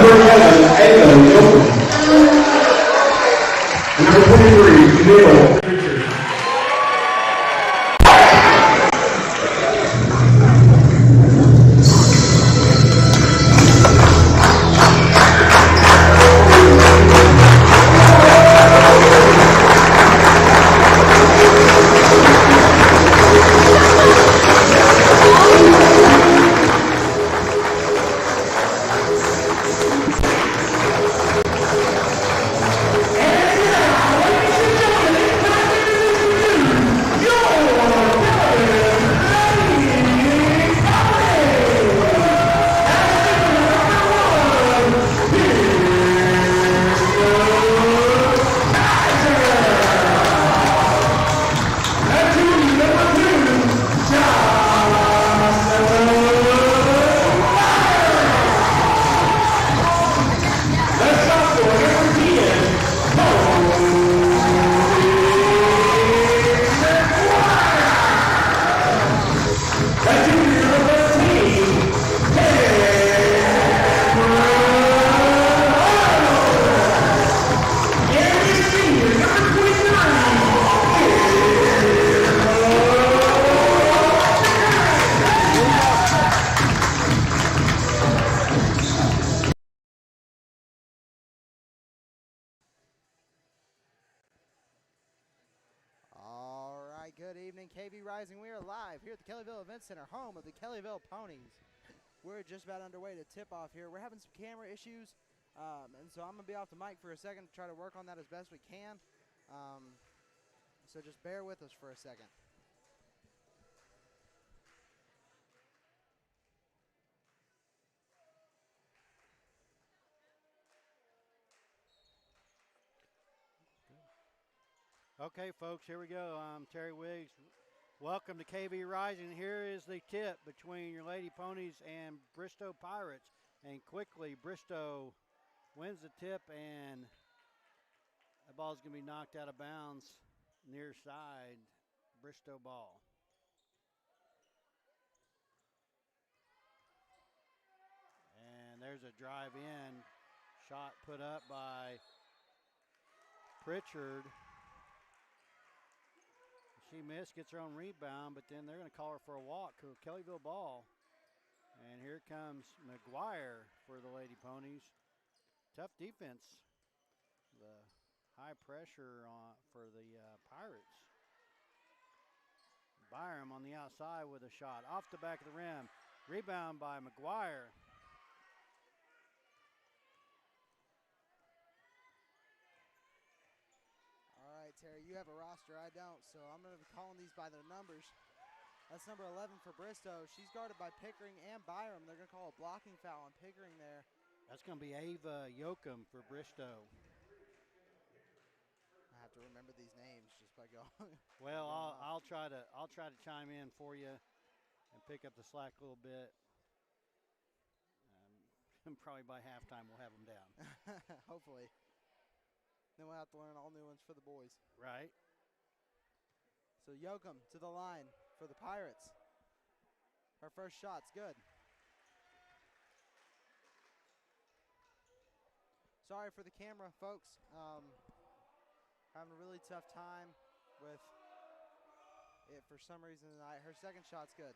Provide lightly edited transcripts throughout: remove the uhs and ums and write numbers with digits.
Number 11, Ava Yoker. And number 23, Neil. Good evening, KV Rising. We are live here at the Kellyville Event Center, home of the Kellyville Ponies. We're just about underway to tip off here. We're having some camera issues, and so I'm going to be off the mic for a second to try to work on that as best we can. So just bear with us for a second. Okay, folks, here we go. I'm Terry Wiggs. Welcome to KV Rising. Here is the tip between your Lady Ponies and Bristow Pirates. And quickly, Bristow wins the tip, and the ball's going to be knocked out of bounds near side. Bristow ball. And there's a drive-in shot put up by Pritchard. She missed, gets her own rebound, but then they're going to call her for a walk to a Kellyville ball. And here comes McGuire for the Lady Ponies. Tough defense. The high pressure for the Pirates. Byram on the outside with a shot off the back of the rim. Rebound by McGuire. Terry, you have a roster, I don't, so I'm going to be calling these by their numbers. That's number 11 for Bristow. She's guarded by Pickering and Byram. They're going to call a blocking foul on Pickering there. That's going to be Ava Yoakum for Bristow. I have to remember these names just by going. Well, I'll try to chime in for you and pick up the slack a little bit. Probably by halftime we'll have them down. Hopefully. Then we'll have to learn all new ones for the boys. Right. So Yoakum to the line for the Pirates. Her first shot's good. Sorry for the camera, folks. Having a really tough time with it for some reason tonight. Her second shot's good.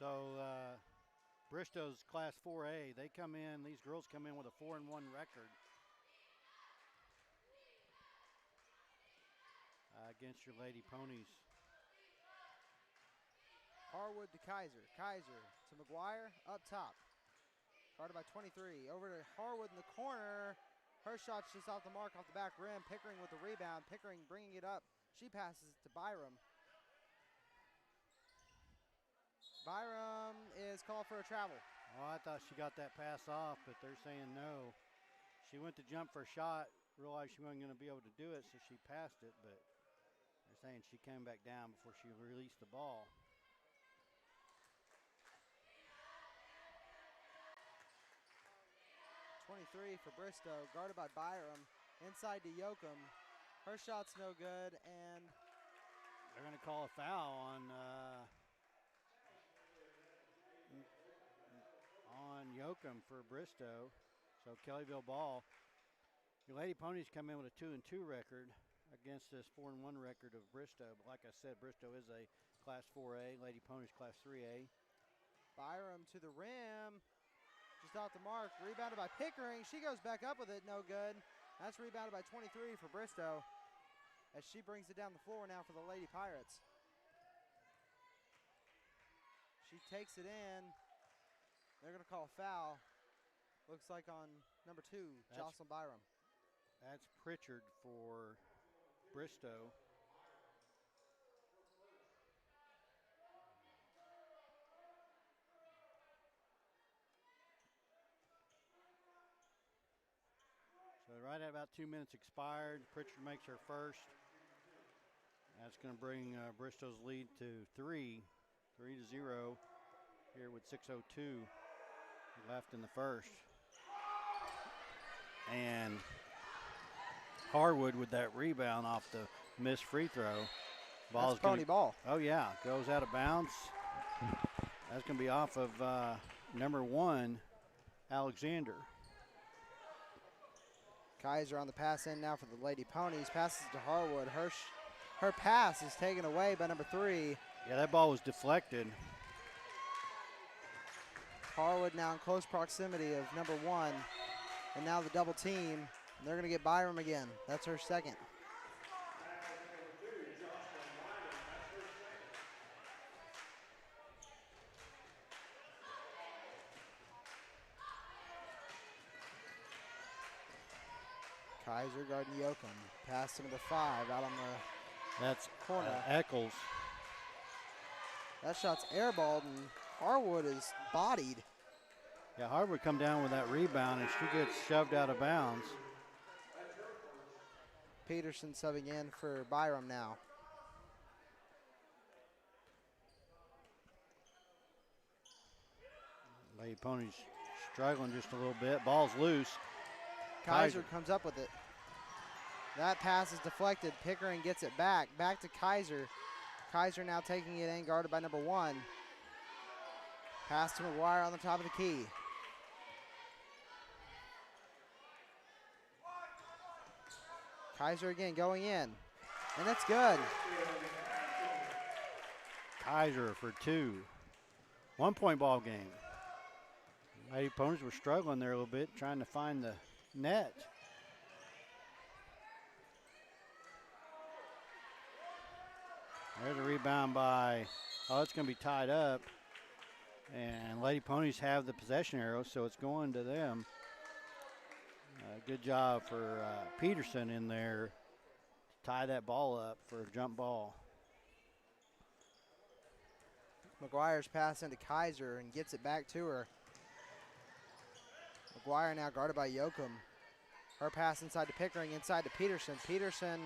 So Bristow's Class 4A. They come in, these girls come in with a 4-1 record against your Lady Ponies. Harwood to Kaiser. Kaiser to McGuire up top. Guarded by 23. Over to Harwood in the corner. Her shot's just off the mark off the back rim. Pickering with the rebound. Pickering bringing it up. She passes it to Byram. Byram is called for a travel. Oh, I thought she got that pass off, but they're saying no. She went to jump for a shot, realized she wasn't going to be able to do it, so she passed it, but they're saying she came back down before she released the ball. 23 for Bristow, guarded by Byram. Inside to Yoakum. Her shot's no good, and they're going to call a foul on Yoakum for Bristow. So Kellyville ball. Your Lady Ponies come in with a 2-2 record against this 4-1 record of Bristow. But like I said, Bristow is a Class 4A, Lady Ponies Class 3A. Byram to the rim. Just off the mark. Rebounded by Pickering. She goes back up with it. No good. That's rebounded by 23 for Bristow as she brings it down the floor now for the Lady Pirates. She takes it in. They're going to call a foul. Looks like on number 2, Jocelyn Byram. That's Pritchard for Bristow. So right at about 2 minutes expired. Pritchard makes her first. That's going to bring Bristow's lead to 3-0 here with 6:02 left in the first. And Harwood with that rebound off the missed free throw. That's Pony ball. Oh, yeah, goes out of bounds. That's going to be off of number 1, Alexander. Kaiser on the pass in now for the Lady Ponies. Passes to Harwood. Her pass is taken away by number 3. Yeah, that ball was deflected. Harwood now in close proximity of number 1. And now the double team. And they're going to get Byram again. That's her second. Kaiser guarding Yoakum. Pass to number 5 out on the That's corner. Eccles. That shot's airballed, and Harwood is bodied. Yeah, Harwood come down with that rebound, and she gets shoved out of bounds. Peterson subbing in for Byram now. Lady Ponies struggling just a little bit. Ball's loose. Kaiser comes up with it. That pass is deflected. Pickering gets it back. Back to Kaiser. Kaiser now taking it in, guarded by number 1. Pass to McGuire on the top of the key. Kaiser again going in. And that's good. Kaiser for 2. 1-point ball game. Lady Ponies were struggling there a little bit, trying to find the net. There's a rebound by, it's going to be tied up. And Lady Ponies have the possession arrow, so it's going to them. Good job for Peterson in there to tie that ball up for a jump ball. McGuire's pass into Kaiser and gets it back to her. McGuire now guarded by Yoakum. Her pass inside to Pickering, inside to Peterson. Peterson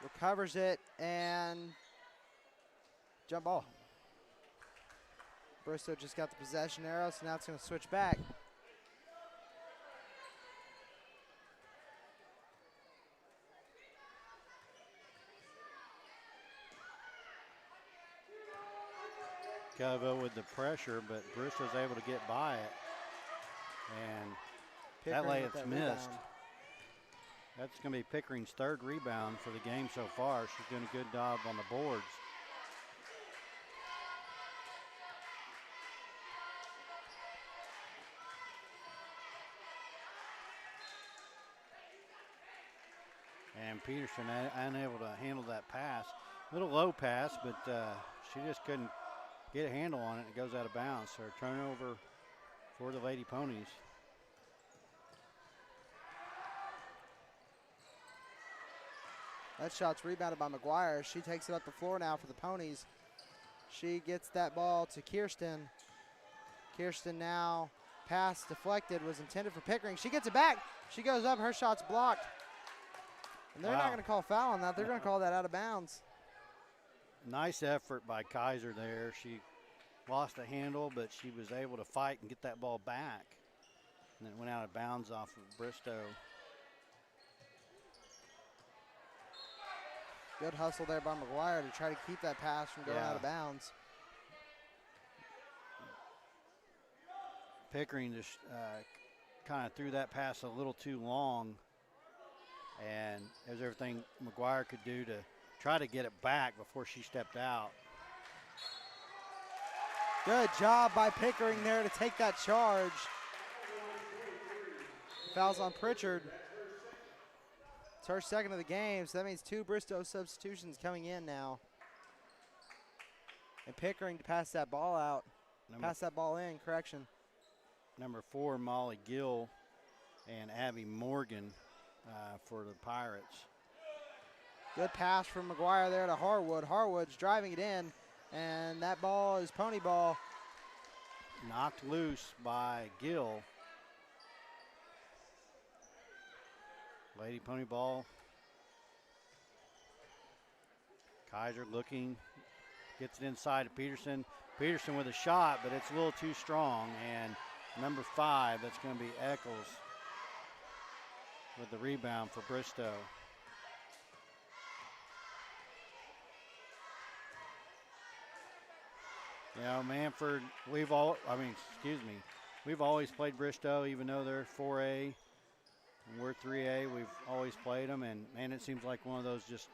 recovers it and jump ball. Bristow just got the possession arrow, so now it's going to switch back. Kellyville with the pressure, but Bristow's able to get by it. And that layup's missed. That's going to be Pickering's 3rd rebound for the game so far. She's doing a good job on the boards. And Peterson unable to handle that pass. Little low pass, but she just couldn't get a handle on it. It goes out of bounds. So a turnover for the Lady Ponies. That shot's rebounded by McGuire. She takes it up the floor now for the Ponies. She gets that ball to Kirsten. Kirsten now, pass deflected, was intended for Pickering. She gets it back. She goes up. Her shot's blocked. And they're not going to call foul on that. They're going to call that out of bounds. Nice effort by Kaiser there. She lost a handle, but she was able to fight and get that ball back. And then went out of bounds off of Bristow. Good hustle there by McGuire to try to keep that pass from going out of bounds. Pickering just kind of threw that pass a little too long, and there's everything McGuire could do to try to get it back before she stepped out. Good job by Pickering there to take that charge. Fouls on Pritchard. It's her second of the game, so that means 2 Bristow substitutions coming in now. And Pickering to pass that ball out. Pass that ball in, correction. Number 4, Molly Gill, and Abby Morgan for the Pirates. Good pass from McGuire there to Harwood. Harwood's driving it in, and that ball is pony ball. Knocked loose by Gill. Lady pony ball. Kaiser looking, gets it inside to Peterson. Peterson with a shot, but it's a little too strong. And number 5, that's going to be Eccles with the rebound for Bristow. You know, Manford, we've always played Bristow, even though they're 4A and we're 3A. We've always played them, and man, it seems like one of those just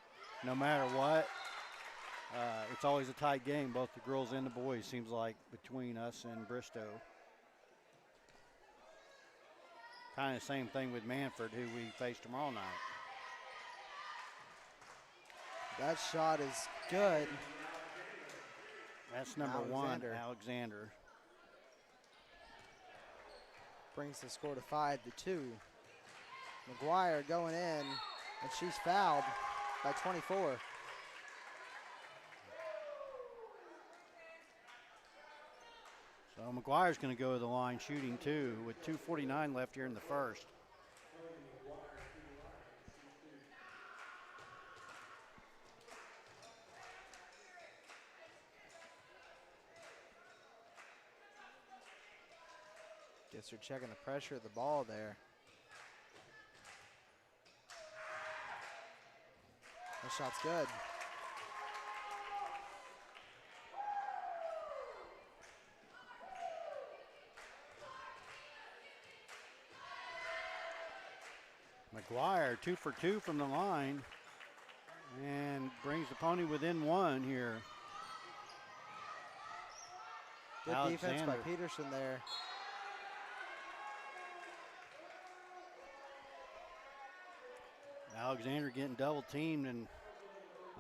no matter what, it's always a tight game, both the girls and the boys, seems like, between us and Bristow. Kind of the same thing with Manford, who we face tomorrow night. That shot is good. That's number 1, Alexander. Brings the score to 5-2. McGuire going in, and she's fouled by 24. So McGuire's going to go to the line shooting too, with 2:49 left here in the first. Guess they're checking the pressure of the ball there. That shot's good. McGuire 2 for 2 from the line and brings the Pony within 1 here. Good defense by Peterson there. Alexander getting double teamed, and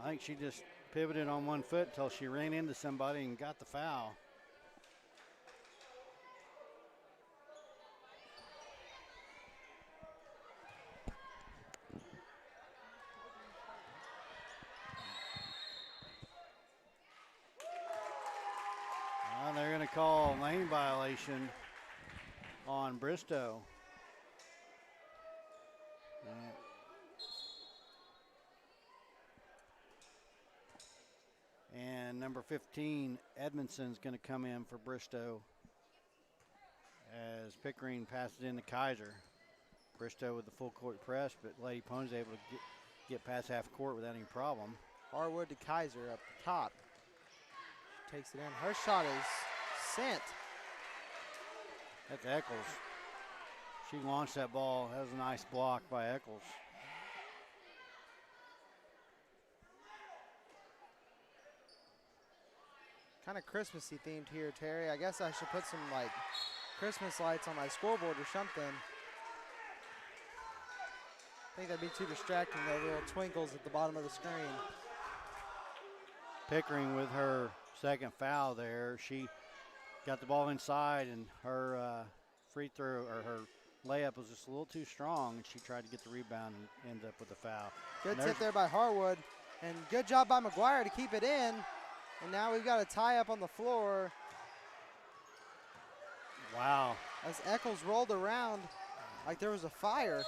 I think she just pivoted on 1 foot until she ran into somebody and got the foul. They're going to call lane violation on Bristow. And number 15, Edmondson's going to come in for Bristow as Pickering passes in to Kaiser. Bristow with the full court press, but Lady Pony's able to get past half court without any problem. Harwood to Kaiser up the top. Takes it in. Her shot is sent. That's Eccles. She launched that ball. That was a nice block by Eccles. Kind of Christmassy themed here, Terry. I guess I should put some like Christmas lights on my scoreboard or something. I think that'd be too distracting, those little twinkles at the bottom of the screen. Pickering with her second foul there. She got the ball inside, and her free throw or her layup was just a little too strong, and she tried to get the rebound and ended up with a foul. Good tip there by Harwood, and good job by McGuire to keep it in. And now we've got a tie up on the floor. Wow. As Eccles rolled around like there was a fire.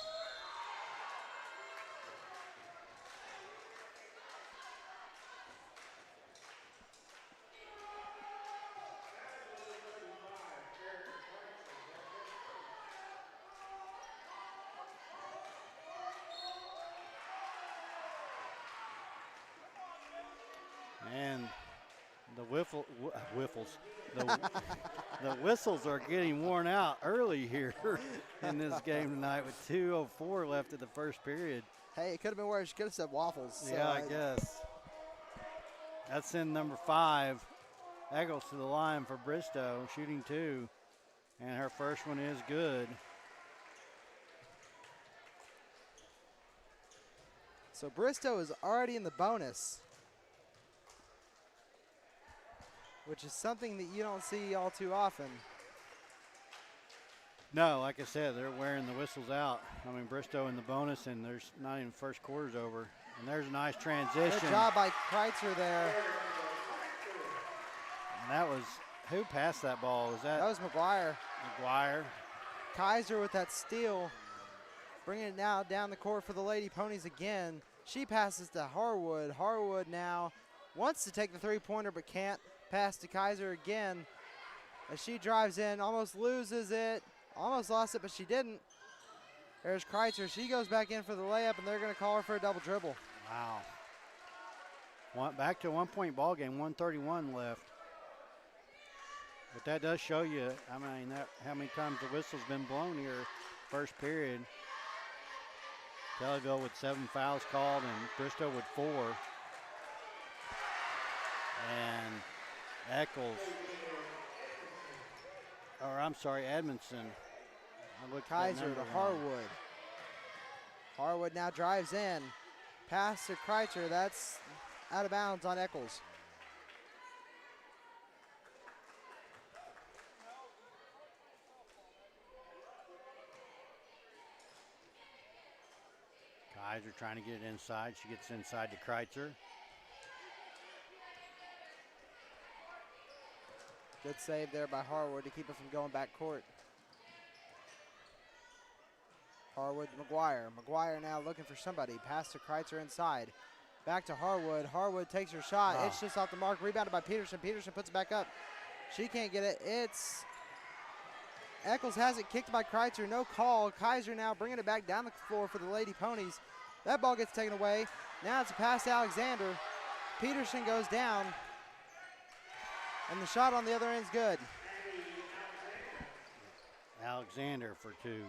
And the the whistles are getting worn out early here in this game tonight with 2:04 left of the first period. Hey, it could have been worse. You could have said waffles. Yeah, I guess. That's in number 5. Eccles to the line for Bristow, shooting 2. And her first one is good. So Bristow is already in the bonus, which is something that you don't see all too often. No, like I said, they're wearing the whistles out. I mean, Bristow in the bonus, and there's not even first quarter's over. And there's a nice transition. Good job by Kreitzer there. And that was, who passed that ball? That was McGuire. McGuire. Kaiser with that steal, bringing it now down the court for the Lady Ponies again. She passes to Harwood. Harwood now wants to take the three-pointer but can't. Pass to Kaiser again as she drives in, almost loses it, almost lost it, but she didn't. There's Kreitzer. She goes back in for the layup, and they're going to call her for a double dribble. Wow. Back to a one-point ball game, 1:31 left. But that does show you, I mean, how many times the whistle's been blown here first period. Kellyville with 7 fouls called and Bristow with 4. And Eccles, or I'm sorry, Edmondson. Kaiser to Harwood. Harwood now drives in. Pass to Kreitzer. That's out of bounds on Eccles. Kaiser trying to get it inside. She gets inside to Kreitzer. Good save there by Harwood to keep it from going back court. Harwood to McGuire. McGuire now looking for somebody. Pass to Kreitzer inside. Back to Harwood. Harwood takes her shot. Wow. It's just off the mark. Rebounded by Peterson. Peterson puts it back up. She can't get it. It's Eccles has it kicked by Kreitzer. No call. Kaiser now bringing it back down the floor for the Lady Ponies. That ball gets taken away. Now it's a pass to Alexander. Peterson goes down. And the shot on the other end is good. Alexander for 2.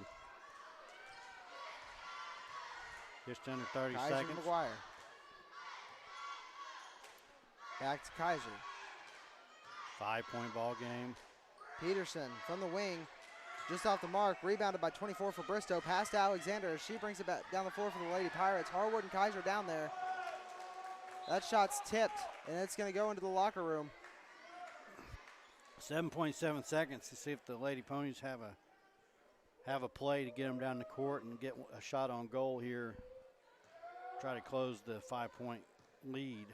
Just under 30 Kaiser seconds. to McGuire. Back to Kaiser. 5-point ball game. Peterson from the wing. Just off the mark. Rebounded by 24 for Bristow. Pass to Alexander. She brings it back down the floor for the Lady Pirates. Harwood and Kaiser down there. That shot's tipped, and it's going to go into the locker room. 7.7 seconds to see if the Lady Ponies have a play to get them down the court and get a shot on goal here. Try to close the 5-point lead.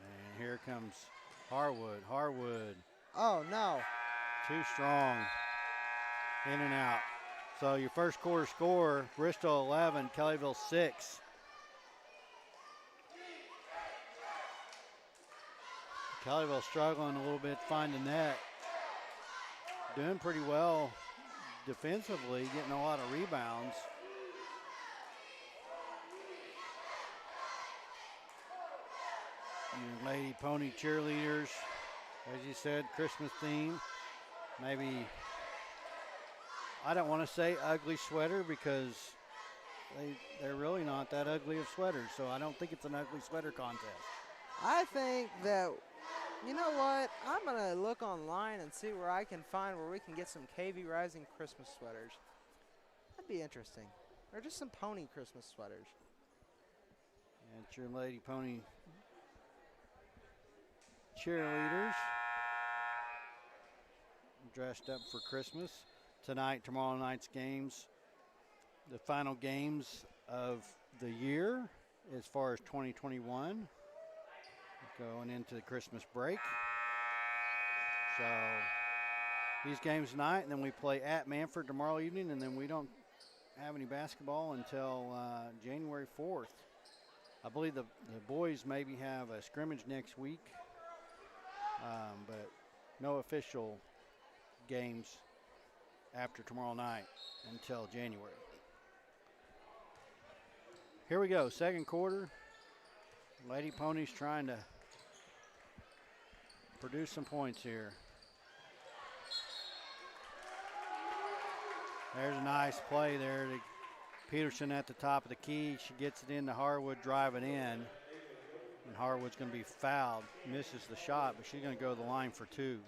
And here comes Harwood. Harwood. Oh, no. Too strong. In and out. So your first quarter score, Bristow 11, Kellyville 6. Kellyville struggling a little bit finding that. Doing pretty well defensively, getting a lot of rebounds. Your Lady Pony cheerleaders, as you said, Christmas theme. Maybe, I don't want to say ugly sweater because they're really not that ugly of sweaters, so I don't think it's an ugly sweater contest. I think that, you know what? I'm going to look online and see where I can find where we can get some KV Rising Christmas sweaters. That'd be interesting. Or just some pony Christmas sweaters. And it's your Lady Pony cheerleaders dressed up for Christmas. Tonight, tomorrow night's games, the final games of the year as far as 2021. Going into the Christmas break. So these games tonight, and then we play at Manford tomorrow evening, and then we don't have any basketball until January 4th. I believe the boys maybe have a scrimmage next week, but no official games after tomorrow night until January. Here we go, second quarter. Lady Ponies trying to produce some points here. There's a nice play there. Peterson at the top of the key. She gets it into Harwood, driving in. And Harwood's going to be fouled. Misses the shot, but she's going to go to the line for 2.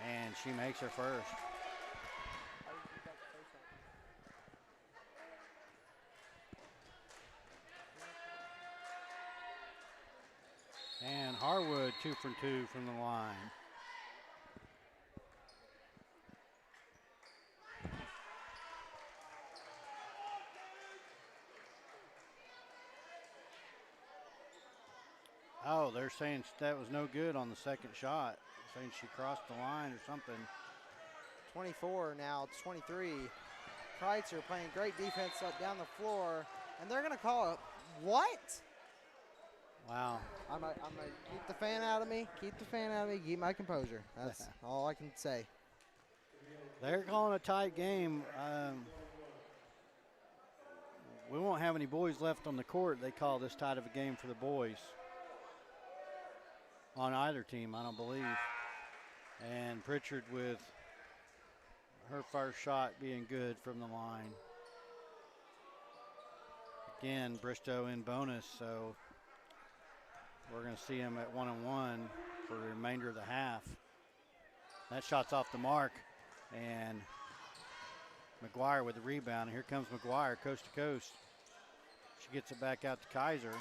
And she makes her first. And Harwood 2 for 2 from the line. Oh, they're saying that was no good on the second shot. Saying she crossed the line or something. 24 now, it's 23. Kreitzer playing great defense up down the floor, and they're going to call it. What? Wow. I'm gonna keep the fan out of me. Keep the fan out of me. Keep my composure. That's all I can say. They're calling a tight game. We won't have any boys left on the court. They call this tight of a game for the boys. On either team, I don't believe. And Pritchard with her first shot being good from the line. Again, Bristow in bonus, so we're going to see him at 1-on-1 for the remainder of the half. That shot's off the mark, and McGuire with the rebound. Here comes McGuire, coast to coast. She gets it back out to Kaiser.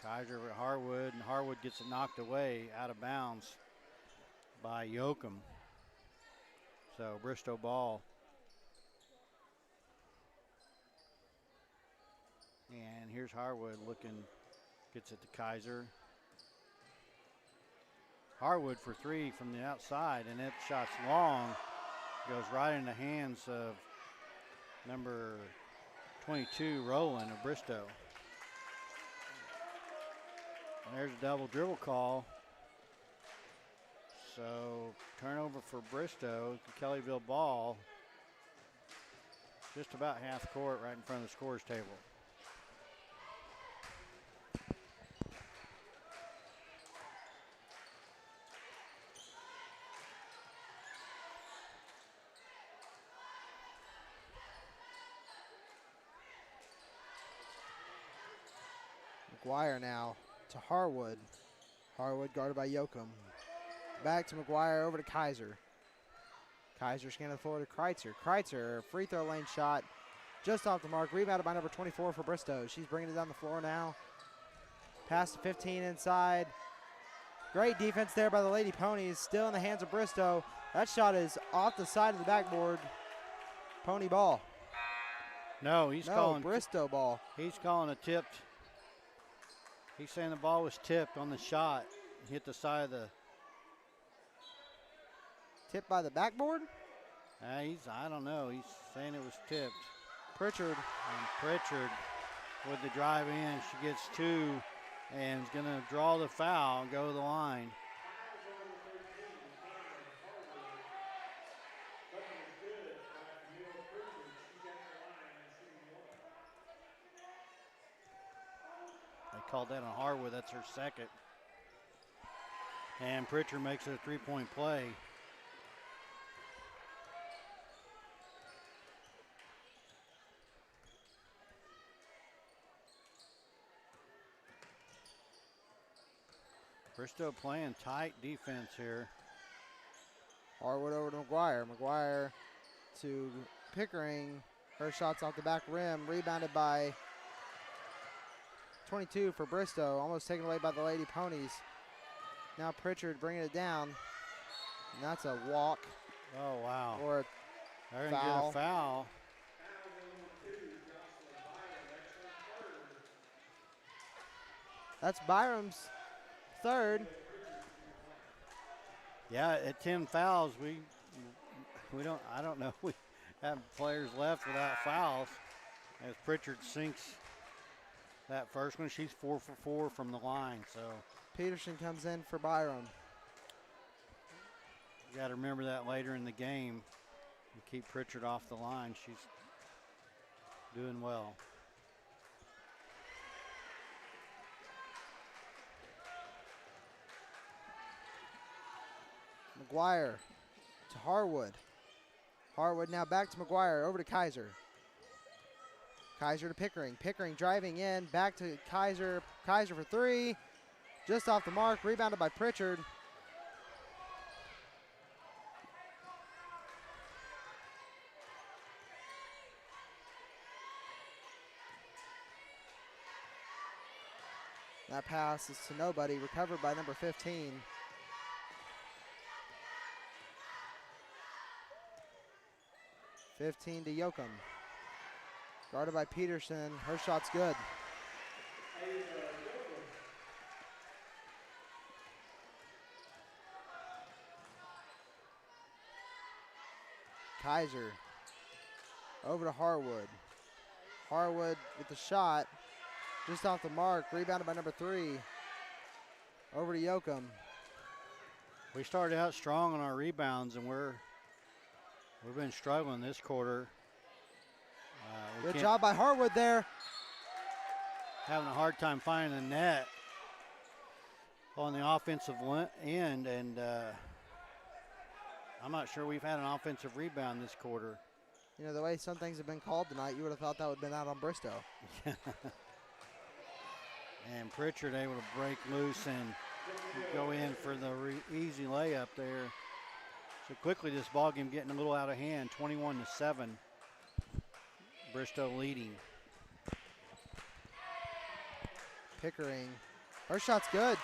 Kaiser over at Harwood, and Harwood gets it knocked away out of bounds by Yoakum. So Bristow ball. And here's Harwood looking, gets it to Kaiser. Harwood for 3 from the outside, and that shot's long. Goes right in the hands of number 22, Rowland of Bristow. And there's a double dribble call. So turnover for Bristow, the Kellyville ball. Just about half court right in front of the scorer's table. McGuire now to Harwood. Harwood guarded by Yoakum. Back to McGuire, over to Kaiser. Kaiser scanning the floor to Kreitzer. Kreitzer, free throw lane shot just off the mark. Rebounded by number 24 for Bristow. She's bringing it down the floor now. Pass to 15 inside. Great defense there by the Lady Ponies. Still in the hands of Bristow. That shot is off the side of the backboard. Pony ball. No, he's calling Bristow ball. He's calling a tipped. He's saying the ball was tipped on the shot. Hit the side of the. Tipped by the backboard? I don't know. He's saying it was tipped. Pritchard. And Pritchard with the drive in. She gets 2 and is going to draw the foul and go to the line. They called that on Harwood. That's her second. And Pritchard makes it a 3-point play. Bristow playing tight defense here. Harwood over to McGuire. McGuire to Pickering. Her shot's off the back rim. Rebounded by 22 for Bristow. Almost taken away by the Lady Ponies. Now Pritchard bringing it down. And that's a walk. Oh, wow. Or they're going to get a foul. That's Byram's third. Yeah, at 10 fouls, I don't know. We have players left without fouls as Pritchard sinks that first one. She's 4 for 4 from the line, so Peterson comes in for Byram. you got to remember that later in the game. You keep Pritchard off the line. She's doing well. McGuire to Harwood. Harwood now back to McGuire, over to Kaiser. Kaiser to Pickering. Pickering driving in, back to Kaiser. Kaiser for three. Just off the mark, rebounded by Pritchard. That pass is to nobody, recovered by number 15. (15) to Yoakum. Guarded by Peterson. Her shot's good. Kaiser. Over to Harwood. Harwood with the shot. Just off the mark. Rebounded by number 3. Over to Yoakum. We started out strong on our rebounds, and we've been struggling this quarter. Good job by Harwood there. Having a hard time finding the net on the offensive end, and I'm not sure we've had an offensive rebound this quarter. You know, the way some things have been called tonight, you would have thought that would have been out on Bristow. And Pritchard able to break loose and go in for the easy layup there. So quickly this ball game getting a little out of hand, 21-7. Bristow leading. Pickering. Her shot's good.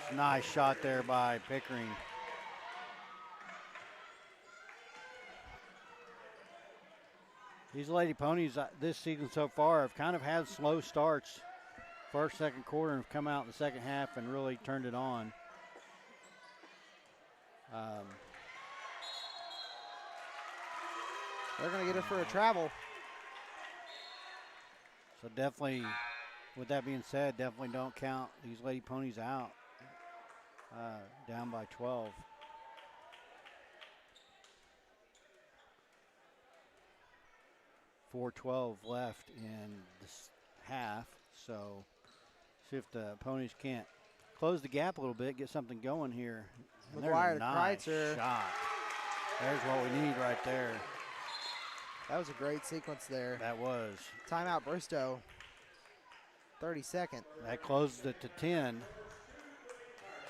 It's a nice shot there by Pickering. These Lady Ponies this season so far have kind of had slow starts. First, second quarter, and have come out in the second half and really turned it on. They're going to get it for a travel. So definitely, with that being said, definitely don't count these Lady Ponies out. Down by 12. .412 left in this half, so see if the Ponies can't close the gap a little bit, get something going here. And McGuire there's a to nice Kreitzer. shot. There's what we need right there. That was a great sequence there. That was. Timeout Bristow. 32nd. That closes it to 10.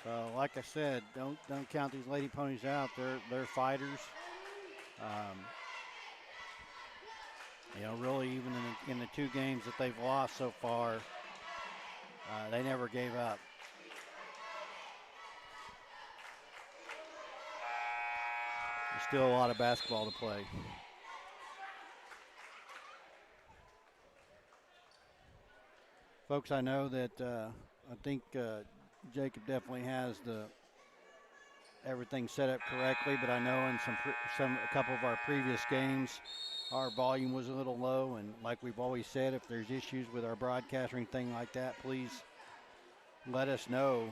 So, like I said, don't count these Lady Ponies out. They're fighters. You know, really, even in the 2 games that they've lost so far, they never gave up. There's still a lot of basketball to play. Folks, I know that I think Jacob definitely has everything set up correctly, but I know in a couple of our previous games, our volume was a little low, and like we've always said, if there's issues with our broadcast or anything like that, please let us know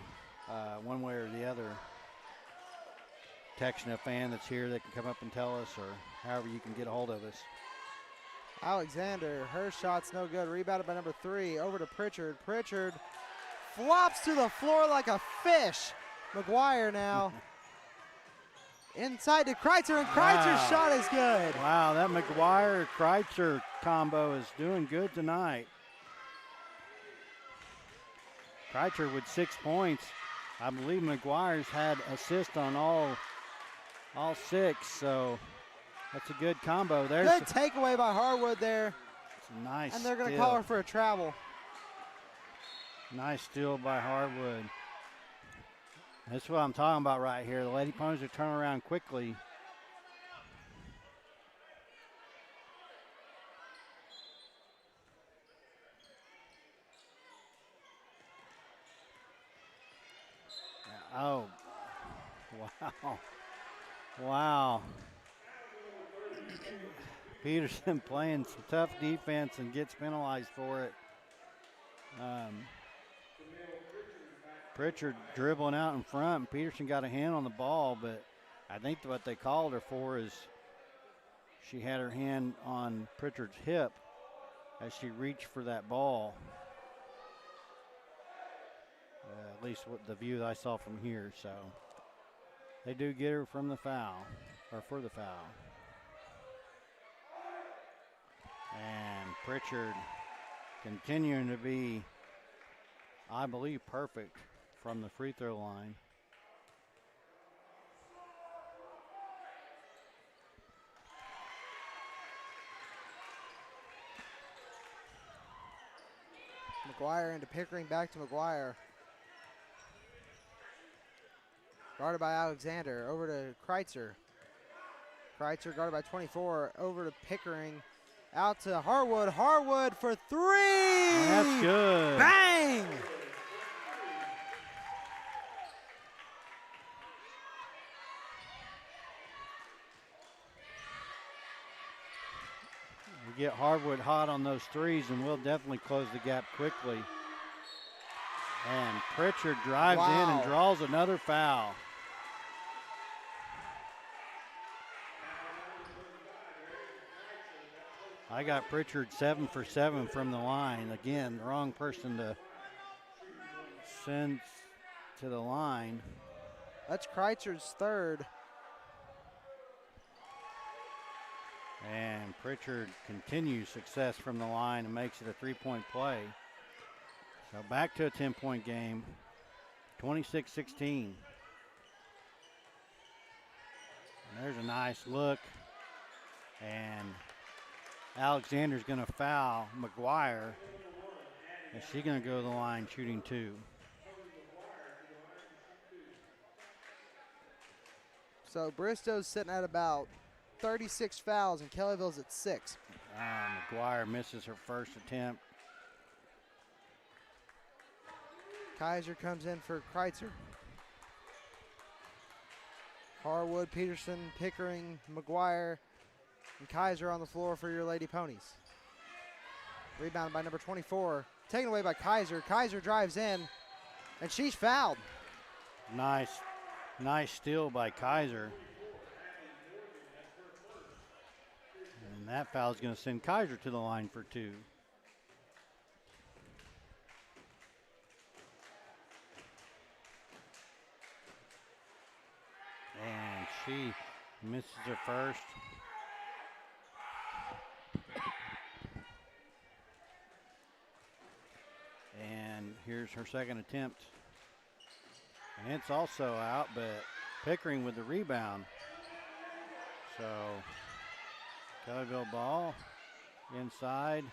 one way or the other. Texting a fan that's here that can come up and tell us, or however you can get a hold of us. Alexander, her shot's no good. Rebounded by number 3. Over to Pritchard. Pritchard flops to the floor like a fish. McGuire now. Inside to Kreitzer, and Kreitzer's shot is good. Wow, that McGuire-Kreitzer combo is doing good tonight. Kreitzer with 6 points. I believe McGuire's had assists on all 6, so that's a good combo. There's good takeaway by Harwood there. It's a nice and they're going to steal. call her for a travel. Nice steal by Harwood. That's what I'm talking about right here. The Lady Ponies are turning around quickly. Oh, wow. Wow. Peterson playing some tough defense and gets penalized for it. Pritchard dribbling out in front. Peterson got a hand on the ball, but I think what they called her for is she had her hand on Pritchard's hip as she reached for that ball. At least what the view that I saw from here. So they do get her from the foul, or for the foul. And Pritchard continuing to be, I believe, perfect from the free throw line. McGuire into Pickering, back to McGuire. Guarded by Alexander, over to Kreitzer. Kreitzer guarded by 24, over to Pickering. Out to Harwood. Harwood for three! That's good. Bang! We get Harwood hot on those threes, and we'll definitely close the gap quickly. And Pritchard drives in and draws another foul. I got Pritchard 7 for 7 from the line. Again, the wrong person to send to the line. That's Kreitzer's third. And Pritchard continues success from the line and makes it a three-point play. So back to a 10-point game, 26-16. And there's a nice look. And Alexander's going to foul McGuire. And she's going to go to the line shooting two. So Bristow's sitting at about 36 fouls, and Kellyville's at 6. McGuire misses her first attempt. Kaiser comes in for Kreitzer. Harwood, Peterson, Pickering, McGuire, and Kaiser on the floor for your Lady Ponies. Rebounded by number 24. Taken away by Kaiser. Kaiser drives in, and she's fouled. Nice steal by Kaiser. And that foul is going to send Kaiser to the line for two. And she misses her first. And here's her second attempt. And it's also out, but Pickering with the rebound. So Kellyville ball inside.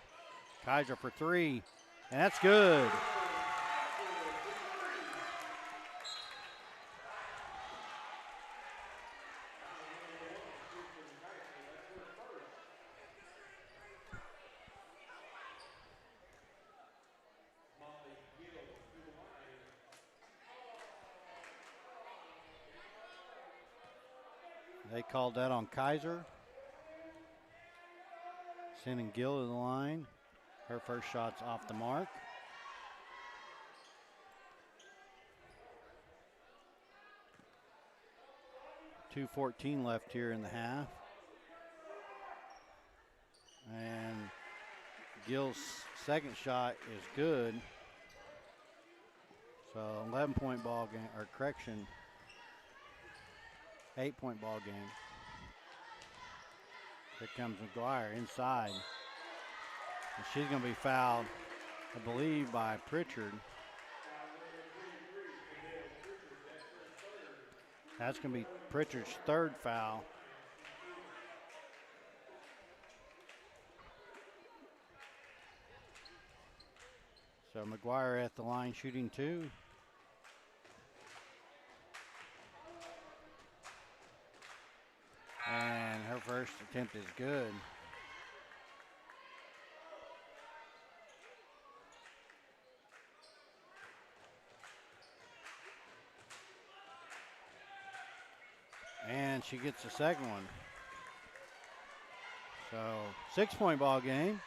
Kaiser for three, and that's good. They called that on Kaiser. Sending Gill to the line. Her first shot's off the mark. .2:14 left here in the half. And Gill's second shot is good. So 11-point ball game, or correction, 8-point ball game. Here comes McGuire inside. And she's going to be fouled, I believe, by Pritchard. That's going to be Pritchard's third foul. So McGuire at the line shooting two. And her first attempt is good. And she gets the second one. So 6-point ball game.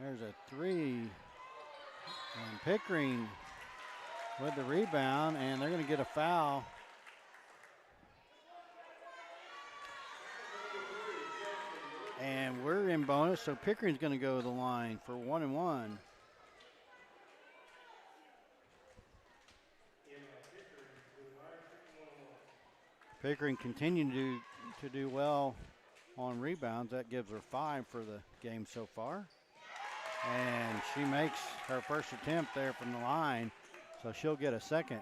There's a three. And Pickering with the rebound, and they're going to get a foul. And we're in bonus, so Pickering's going to go to the line for 1 and 1. Pickering continuing to do well on rebounds. That gives her 5 for the game so far. And she makes her first attempt there from the line, so she'll get a second.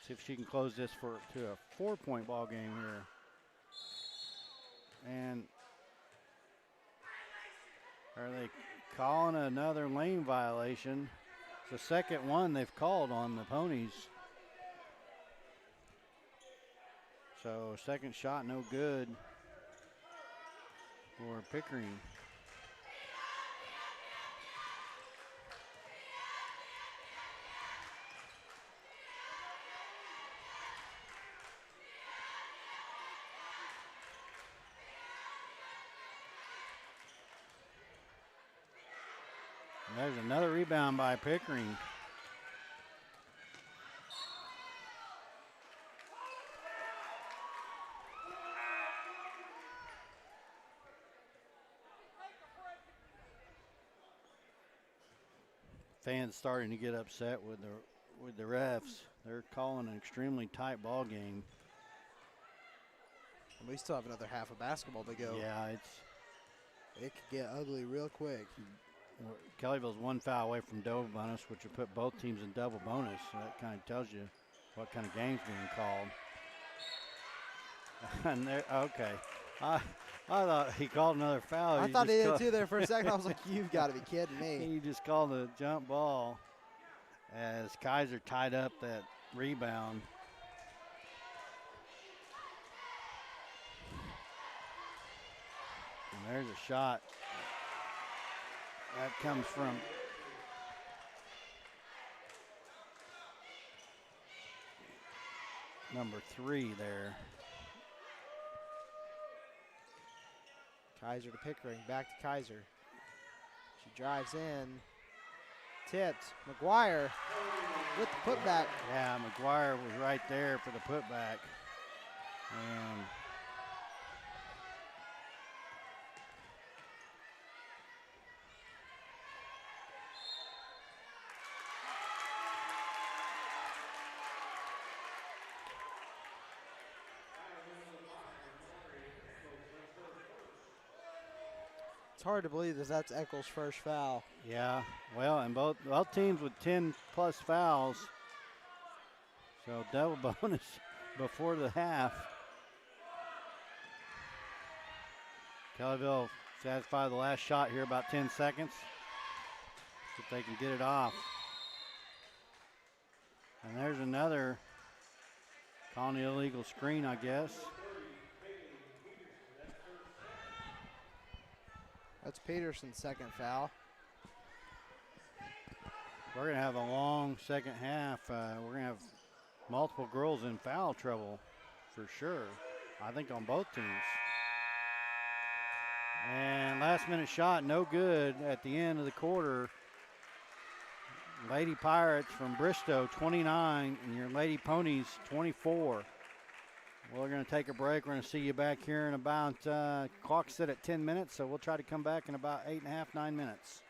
See if she can close this to a 4-point ball game here. And are they calling another lane violation? It's the second one they've called on the Ponies. So second shot no good for Pickering. And there's another rebound by Pickering. Fans starting to get upset with the refs. They're calling an extremely tight ball game. And we still have another half of basketball to go. Yeah, it could get ugly real quick. Kellyville's 1 foul away from double bonus, which would put both teams in double bonus. So that kind of tells you what kind of game's being called. And there, okay. I thought he called another foul. I thought he did too there for a second. I was like, you've got to be kidding me. He just called a jump ball as Kaiser tied up that rebound. And there's a shot. That comes from number 3 there. Kaiser to Pickering, back to Kaiser. She drives in, tipped. McGuire with the putback. Yeah, McGuire was right there for the putback. And it's hard to believe that's Eccles' first foul. yeah, well, and both teams with 10-plus fouls. So double bonus before the half. Kellyville satisfy the last shot here, about 10 seconds. See if they can get it off. And there's another calling the illegal screen, I guess. That's Peterson's second foul. We're going to have a long second half. We're going to have multiple girls in foul trouble for sure. I think on both teams. And last minute shot, no good at the end of the quarter. Lady Pirates from Bristow, 29, and your Lady Ponies, 24. Well, we're going to take a break. We're going to see you back here in about, clock set at 10 minutes, so we'll try to come back in about 8.5, 9 minutes.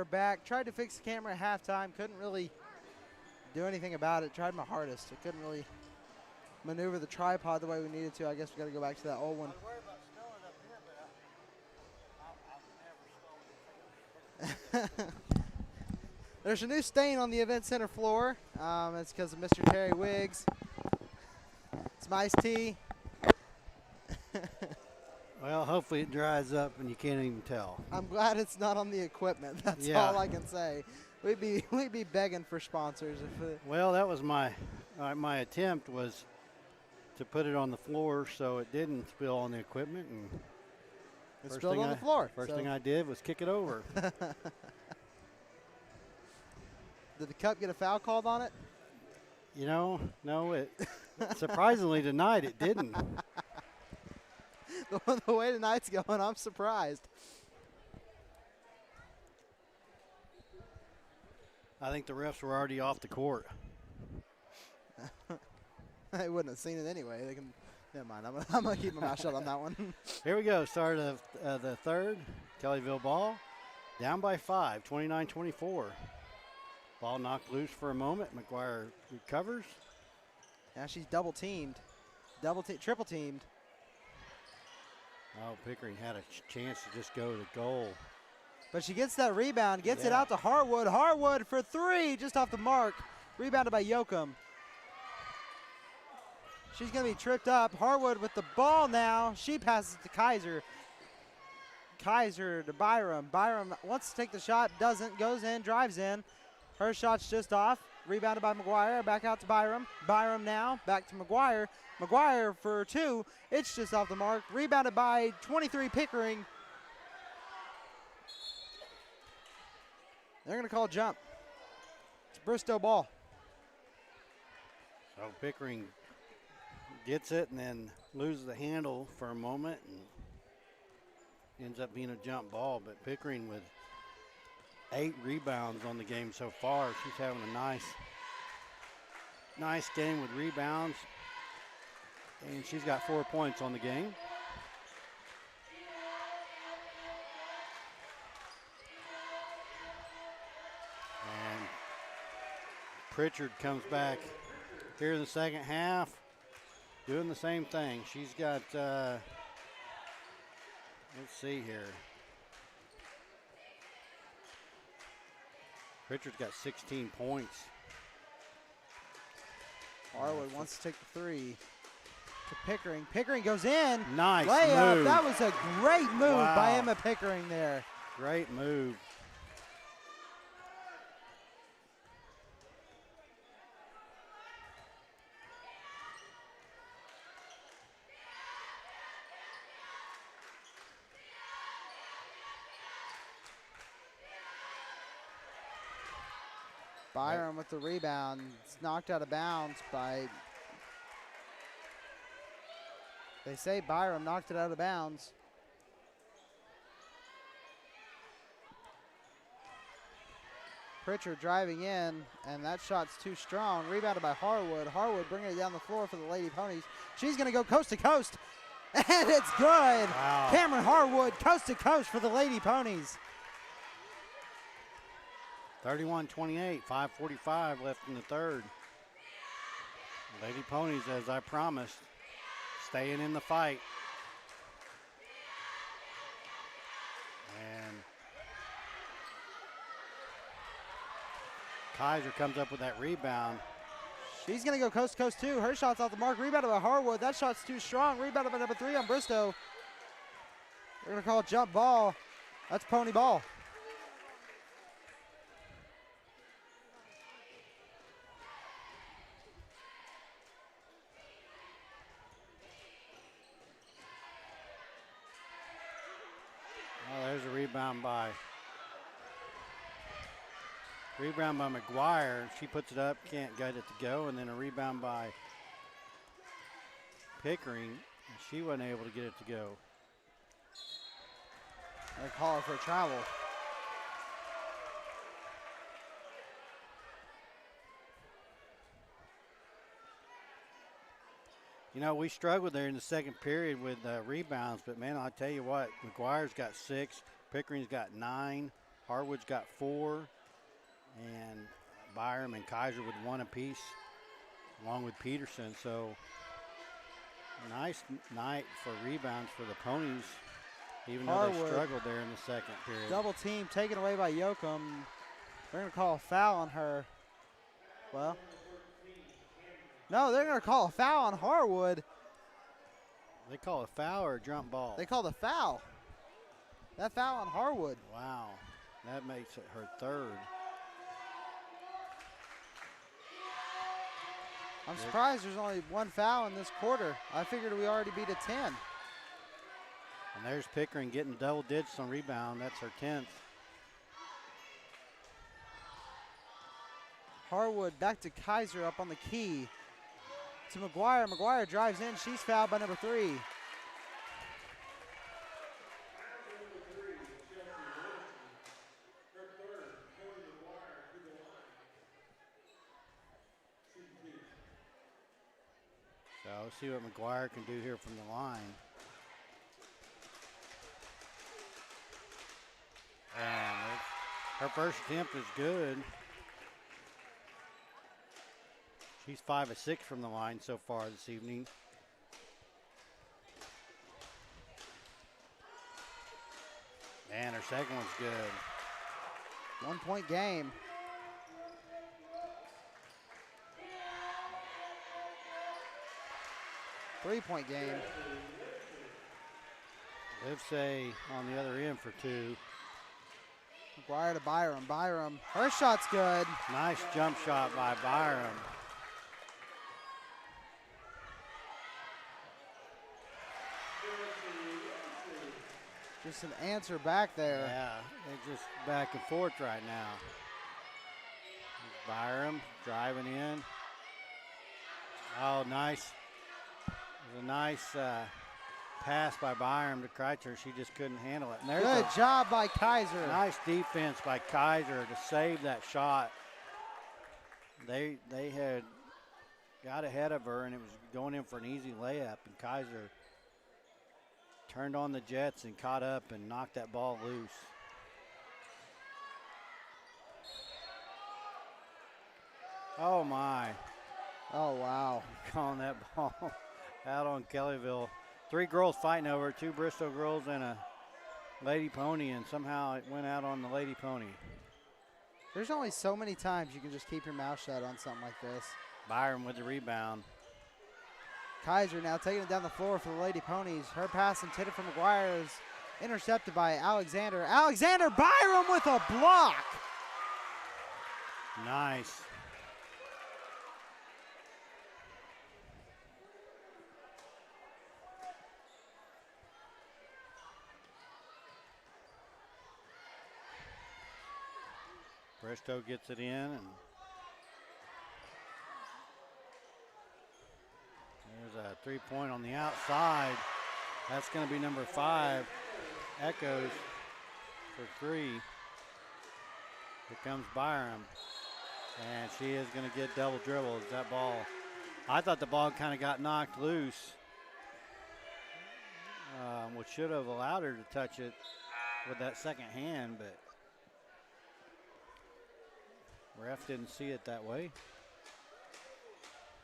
are back. Tried to fix the camera at halftime. Couldn't really do anything about it. Tried my hardest. I couldn't really maneuver the tripod the way we needed to. I guess we got to go back to that old one. There's a new stain on the event center floor. It's because of Mr. Terry Wiggs. It's my iced tea. Well, hopefully it dries up and you can't even tell. I'm glad it's not on the equipment. That's all I can say. We'd be begging for sponsors if it. Well, that was my attempt was to put it on the floor so it didn't spill on the equipment, and it spilled on the floor. First thing I did was kick it over. Did the cup get a foul called on it? You know, no, it surprisingly tonight it didn't. The way tonight's going, I'm surprised. I think the refs were already off the court. They wouldn't have seen it anyway. They can. Never mind. I'm gonna keep my mouth shut on that one. Here we go. Start of the third. Kellyville ball. Down by 5, 29-24. Ball knocked loose for a moment. McGuire recovers. Now she's double teamed. Triple teamed. Oh, Pickering had a chance to just go to goal. But she gets that rebound, gets it out to Harwood. Harwood for 3, just off the mark. Rebounded by Yoakum. She's going to be tripped up. Harwood with the ball now. She passes to Kaiser. Kaiser to Byram. Byram wants to take the shot, doesn't, goes in, drives in. Her shot's just off. Rebounded by McGuire. Back out to Byram. Byram now back to McGuire. McGuire for 2. It's just off the mark. Rebounded by 23 Pickering. They're going to call jump. It's Bristow ball. So Pickering gets it and then loses the handle for a moment and ends up being a jump ball. But Pickering with 8 rebounds on the game so far. She's having a nice game with rebounds. And she's got 4 points on the game. And Pritchard comes back here in the second half, doing the same thing. She's got, let's see here. Pritchard's got 16 points. Harwood wants to take the 3. To Pickering. Pickering goes in. Nice layup. move. That was a great move by Emma Pickering there. Great move. Byram with the rebound. It's knocked out of bounds by. They say Byram knocked it out of bounds. Pritchard driving in, and that shot's too strong. Rebounded by Harwood. Harwood bringing it down the floor for the Lady Ponies. She's going to go coast to coast, and it's good. Wow. Cameron Harwood, coast to coast for the Lady Ponies. 31-28, 5:45 left in the third. Lady Ponies, as I promised, staying in the fight. And Kaiser comes up with that rebound. She's going to go coast to coast too. Her shot's off the mark. Rebounded by Harwood. That shot's too strong. Rebounded by number 3 on Bristow. They're going to call a jump ball. That's Pony ball. Oh, there's a rebound by McGuire. She puts it up, can't get it to go, and then a rebound by Pickering. And she wasn't able to get it to go. They call her for travel. You know, we struggled there in the second period with rebounds, but man, I'll tell you what, McGuire's got 6, Pickering's got 9. Harwood's got 4, and Byram and Kaiser with 1 apiece, along with Peterson. So nice night for rebounds for the Ponies, even though they Harwood. struggled there in the second period. Double team taken away by Yoakum. They're going to call a foul on her. Well, no, they're going to call a foul on Harwood. They call a foul or a jump ball? They called a foul. That foul on Harwood. Wow, that makes it her 3rd. I'm surprised there's only 1 foul in this quarter. I figured we already beat a 10. And there's Pickering getting double digits on rebound. That's her 10th. Harwood back to Kaiser up on the key. To McGuire. McGuire drives in. She's fouled by number 3. So let's see what McGuire can do here from the line. And her first attempt is good. She's 5 of 6 from the line so far this evening. And her second one's good. 1-point game. Three-point game. Livesay on the other end for 2. McGuire to Byram. Byram, her shot's good. Nice jump shot by Byram. Just an answer back there. Yeah, they're just back and forth right now. Byram driving in. Oh, nice. It was a nice pass by Byram to Kreitzer. She just couldn't handle it. And there's Good a job by Kaiser. nice defense by Kaiser to save that shot. They had got ahead of her, and it was going in for an easy layup, and Kaiser turned on the jets and caught up and knocked that ball loose. Oh, my. Oh, wow. Calling that ball out on Kellyville. 3 girls fighting over it, 2 Bristow girls and a Lady Pony, and somehow it went out on the Lady Pony. There's only so many times you can just keep your mouth shut on something like this. Byram with the rebound. Kaiser now taking it down the floor for the Lady Ponies. Her pass intended for McGuire is intercepted by Alexander. Alexander Byram with a block. Nice. Bristow gets it in, and there's a 3-point on the outside. That's going to be number 5. Echoes for 3. Here comes Byram, and she is going to get double dribbles. That ball, I thought the ball kind of got knocked loose, which should have allowed her to touch it with that second hand, but ref didn't see it that way.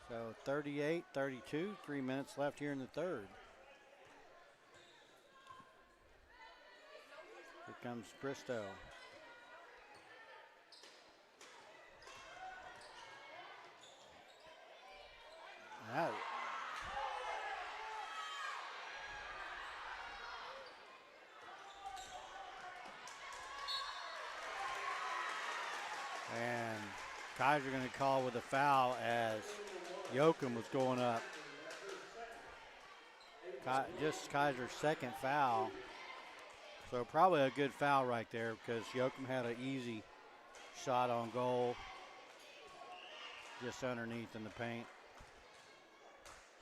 So 38-32, 3 minutes left here in the third. Here comes Bristow. That, and Kaiser going to call with a foul as Yoakum was going up. Just Kaiser's second foul. So probably a good foul right there because Yoakum had an easy shot on goal just underneath in the paint.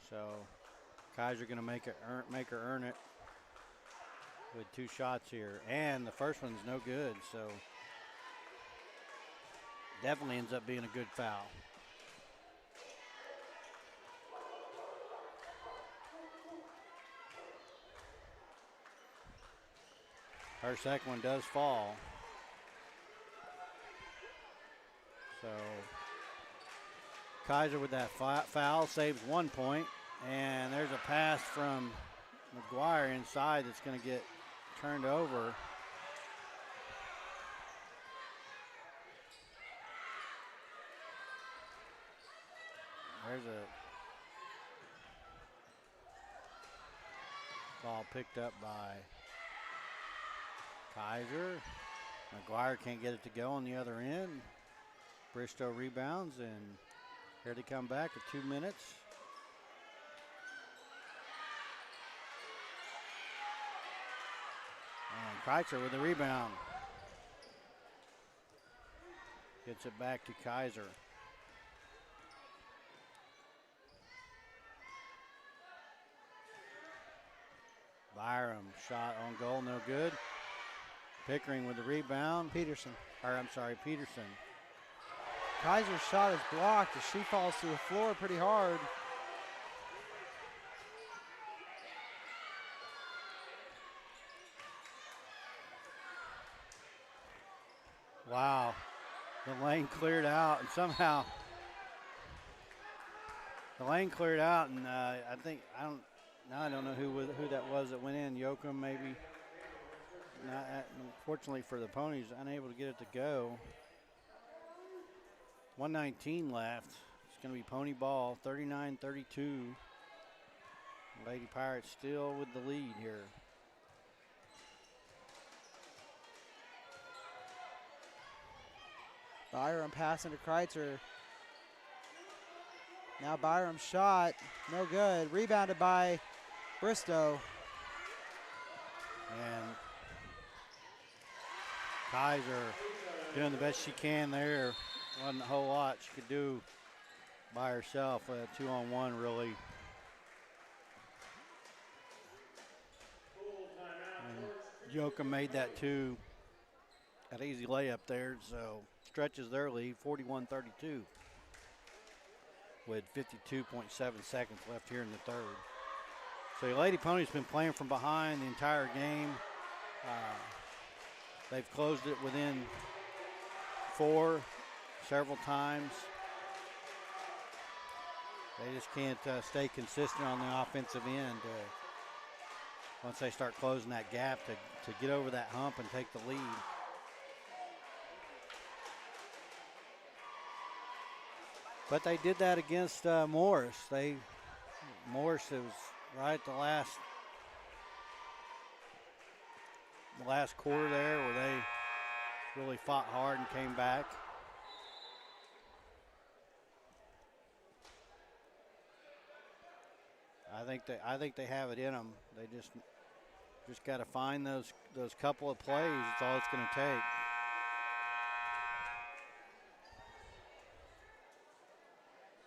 So Kaiser going to make her earn it with 2 shots here. And the first one's no good, so definitely ends up being a good foul. Her second one does fall. So Kaiser with that foul saves 1 point. And there's a pass from McGuire inside that's going to get turned over. There's a ball picked up by Kaiser. McGuire can't get it to go on the other end. Bristow rebounds, and here they come back at 2 minutes. And Kreitzer with the rebound. Gets it back to Kaiser. Byram shot on goal, no good. Pickering with the rebound. Peterson. Peterson. Kaiser's shot is blocked as she falls to the floor pretty hard. Wow. The lane cleared out, and somehow the lane cleared out, and I don't know who that was that went in. Yoakum maybe. Unfortunately for the Ponies, unable to get it to go. 1:19 left. It's going to be Pony ball, 39-32. Lady Pirates still with the lead here. Byram passing to Kreitzer. Now Byram's shot, no good. Rebounded by Bristow. And Kaiser doing the best she can there. Wasn't a whole lot she could do by herself. 2-on-1 really. And Yoakum made that too. An easy layup there, so stretches their lead, 41-32. With 52.7 seconds left here in the third. So the Lady Ponies been playing from behind the entire game. They've closed it within 4 several times. They just can't stay consistent on the offensive end. Once they start closing that gap to get over that hump and take the lead. But they did that against Morris. Morris, it was right at the last quarter there where they really fought hard and came back. I think they have it in them. They just got to find those couple of plays. That's all it's going to take.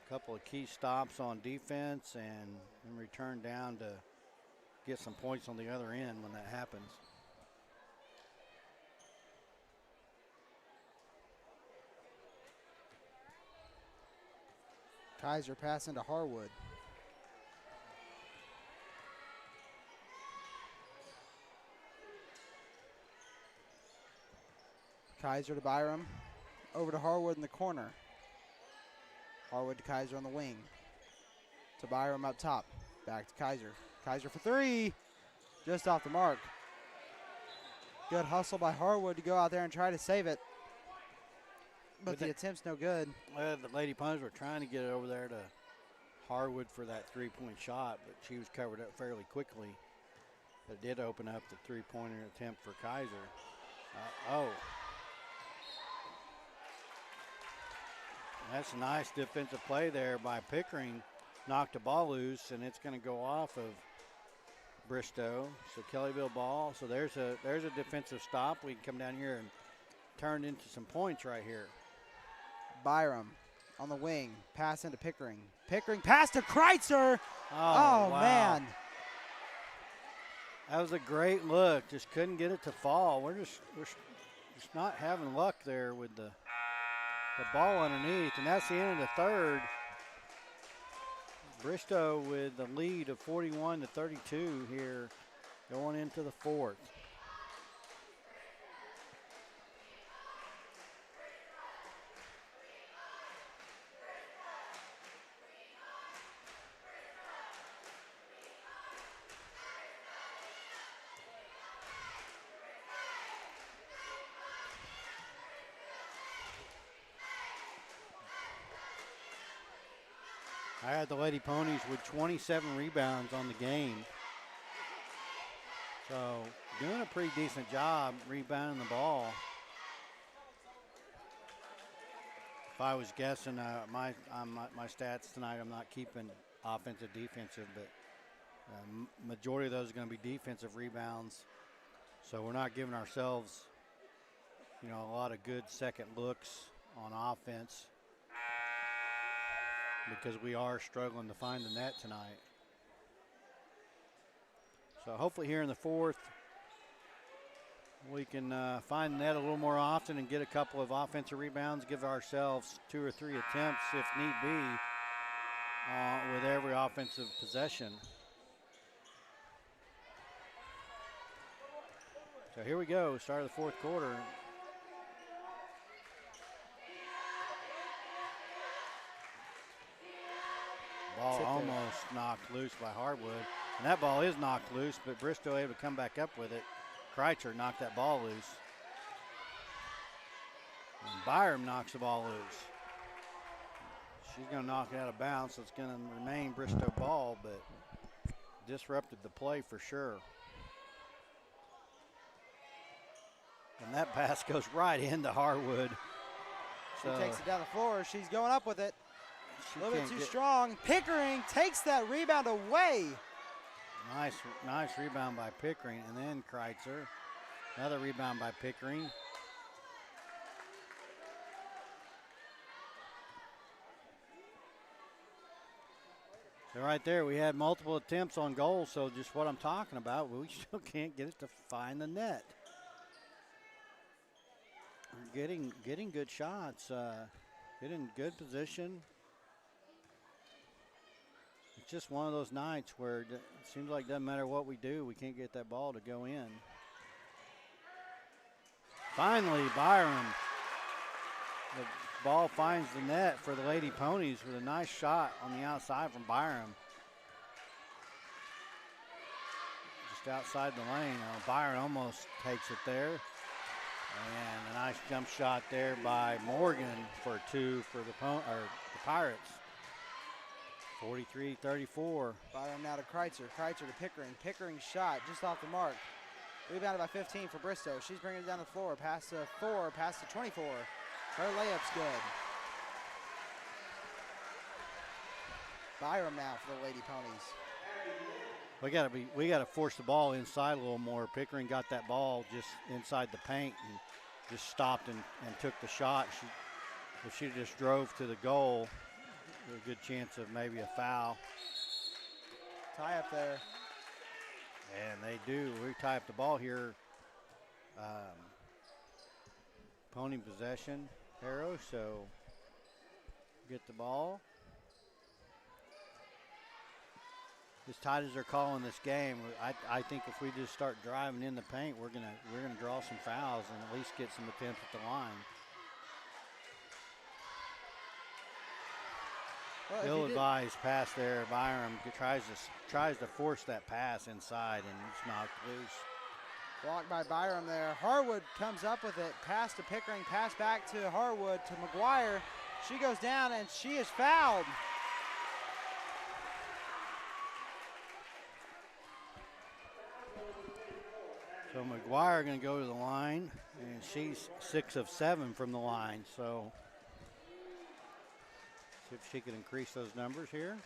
Couple of key stops on defense and return down to get some points on the other end when that happens. Kaiser passing to Harwood. Kaiser to Byram. Over to Harwood in the corner. Harwood to Kaiser on the wing. To Byram up top. Back to Kaiser. Kaiser for 3. Just off the mark. Good hustle by Harwood to go out there and try to save it. But the attempt's no good. The Lady Ponies were trying to get it over there to Harwood for that three-point shot, but she was covered up fairly quickly. But it did open up the three-pointer attempt for Kaiser. That's a nice defensive play there by Pickering. Knocked the ball loose, and it's going to go off of Bristow. So Kellyville ball. So there's a defensive stop. We can come down here and turn into some points right here. Byram on the wing. Pass into Pickering. Pickering pass to Kreitzer. Oh, wow. Man. That was a great look. Just couldn't get it to fall. We're just not having luck there with the ball underneath, and that's the end of the third. Bristow with the lead of 41-32 here going into the fourth. I had the Lady Ponies with 27 rebounds on the game. So doing a pretty decent job rebounding the ball. If I was guessing, my stats tonight, I'm not keeping offensive, defensive, but majority of those are going to be defensive rebounds. So we're not giving ourselves, a lot of good second looks on offense because we are struggling to find the net tonight. So hopefully here in the fourth, we can find the net a little more often and get a couple of offensive rebounds, give ourselves 2 or 3 attempts if need be with every offensive possession. So here we go, start of the fourth quarter. Ball almost knocked loose by Hardwood. And that ball is knocked loose, but Bristow able to come back up with it. Kreitzer knocked that ball loose. And Byram knocks the ball loose. She's going to knock it out of bounds, so it's going to remain Bristow ball, but disrupted the play for sure. And that pass goes right into Hardwood. She takes it down the floor. She's going up with it. A little bit too strong. Pickering takes that rebound away. Nice rebound by Pickering, and then Kreitzer. Another rebound by Pickering. So right there, we had multiple attempts on goal, so just what I'm talking about, we still can't get it to find the net. Getting good shots, getting good position. It's just one of those nights where it seems like it doesn't matter what we do, we can't get that ball to go in. Finally, Byram. The ball finds the net for the Lady Ponies with a nice shot on the outside from Byram. Just outside the lane. Byram almost takes it there. And a nice jump shot there by Morgan for 2 for the Pirates. 43-34. Byram now to Kreitzer. Kreitzer to Pickering. Pickering's shot just off the mark. Rebounded by 15 for Bristow. She's bringing it down the floor. Pass to 4, pass to 24. Her layup's good. Byram now for the Lady Ponies. We gotta force the ball inside a little more. Pickering got that ball just inside the paint and just stopped and took the shot. If she just drove to the goal, there's a good chance of maybe a foul. Tie up there. And they do. We tie up the ball here. Pony possession, arrow, so get the ball. As tight as they're calling this game, I think if we just start driving in the paint, we're gonna draw some fouls and at least get some attempts at the line. Well, Ill-advised pass there. Byram tries to force that pass inside and it's knocked loose. Blocked by Byram there. Harwood comes up with it. Pass to Pickering. Pass back to Harwood to McGuire. She goes down and she is fouled. So McGuire going to go to the line, and she's 6 of 7 from the line. So see if she can increase those numbers here.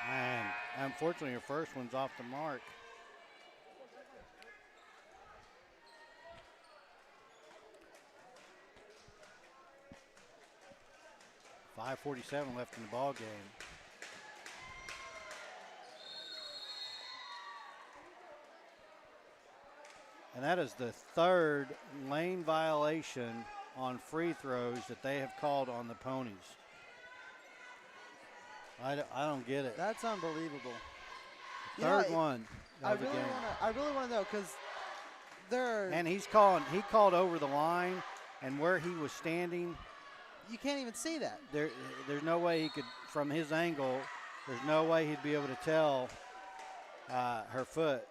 And unfortunately, her first one's off the mark. .547 left in the ball game. And that is the 3rd lane violation on free throws that they have called on the Ponies. I don't get it. That's unbelievable. Third one of the game. I really want to know because they're. And he called over the line, and where he was standing. You can't even see that. There's no way he could, from his angle, there's no way he'd be able to tell her foot.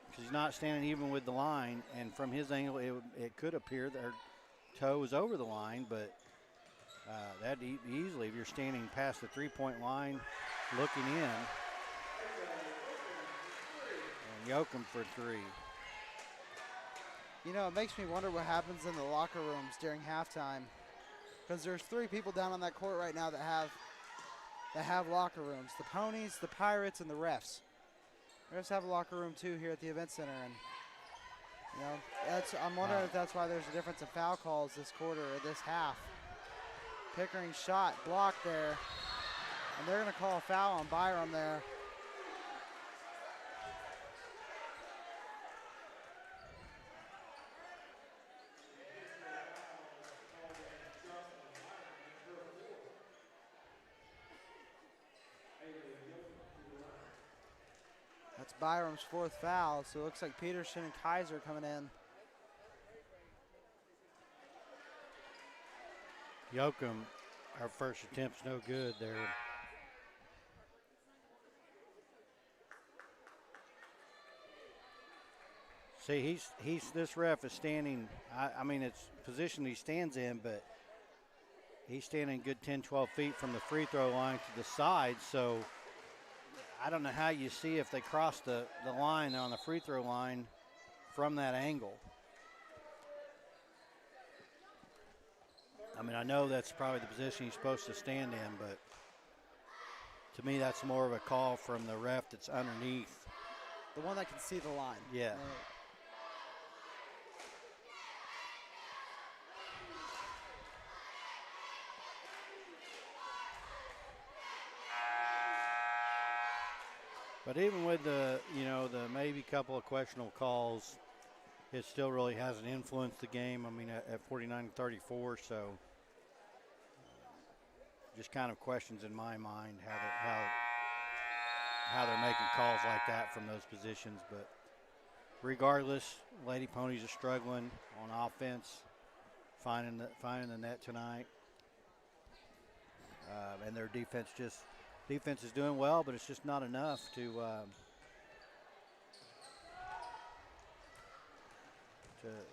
Because he's not standing even with the line, and from his angle, it could appear that her toe was over the line, but That easily, if you're standing past the three-point line, looking in. And Yoakum for three. You know, it makes me wonder what happens in the locker rooms during halftime, because there's 3 people down on that court right now that have locker rooms: the Ponies, the Pirates, and the refs. The refs have a locker room too here at the event center, and you know, I'm wondering if that's why there's a difference in foul calls this quarter or this half. Pickering's shot blocked there, and they're going to call a foul on Byram there. That's Byram's 4th foul, so it looks like Peterson and Kaiser coming in. Yoakum, our first attempt's no good there. See, this ref is standing, I mean, it's position he stands in, but he's standing a good 10, 12 feet from the free throw line to the side, so I don't know how you see if they cross the line on the free throw line from that angle. I mean, I know that's probably the position he's supposed to stand in, but to me that's more of a call from the ref that's underneath. The one that can see the line. Yeah. Right. But even with the maybe couple of questionable calls, it still really hasn't influenced the game. I mean, at 49-34, so just kind of questions in my mind how they're making calls like that from those positions. But regardless, Lady Ponies are struggling on offense, finding the net tonight, and their defense is doing well, but it's just not enough to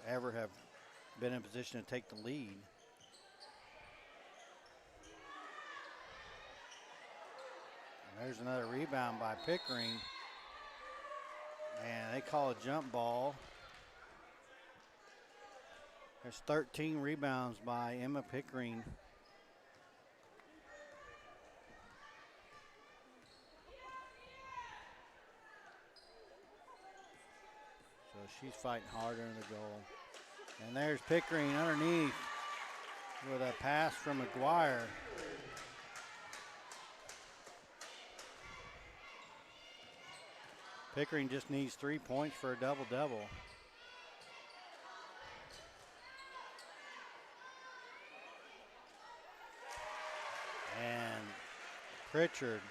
ever have been in a position to take the lead. And there's another rebound by Pickering, and they call a jump ball. There's 13 rebounds by Emma Pickering. She's fighting harder in the goal. And there's Pickering underneath with a pass from McGuire. Pickering just needs 3 points for a double-double. And Pritchard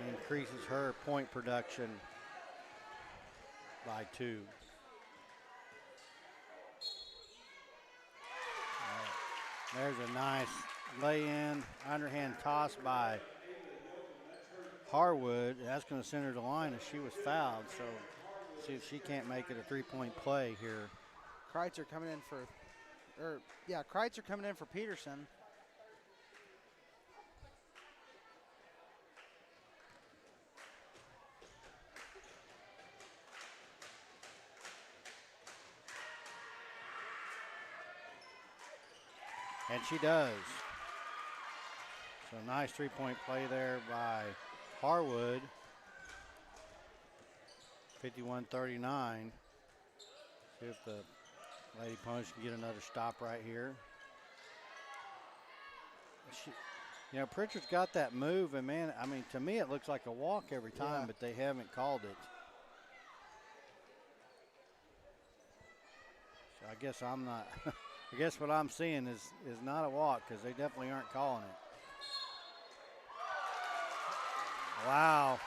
increases her point production by 2. There's a nice lay-in, underhand toss by Harwood. That's going to send her to the line as she was fouled, so see if she can't make it a 3-point play here. Kreitzer coming in for Peterson. And she does. So nice 3-point play there by Harwood. 51-39. See if the Lady Ponies can get another stop right here. Pritchard's got that move, and man, I mean, to me it looks like a walk every time, but they haven't called it. So I guess I'm not. I guess what I'm seeing is not a walk, because they definitely aren't calling it. Wow.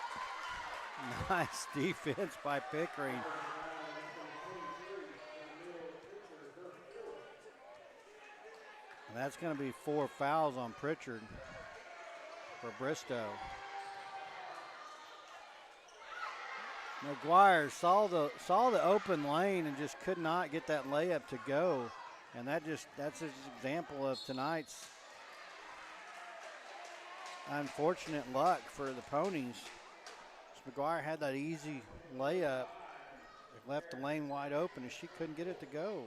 Nice defense by Pickering. And that's going to be 4 fouls on Pritchard for Bristow. McGuire saw the open lane and just could not get that layup to go. And that's an example of tonight's unfortunate luck for the Ponies. McGuire had that easy layup. It left the lane wide open and she couldn't get it to go.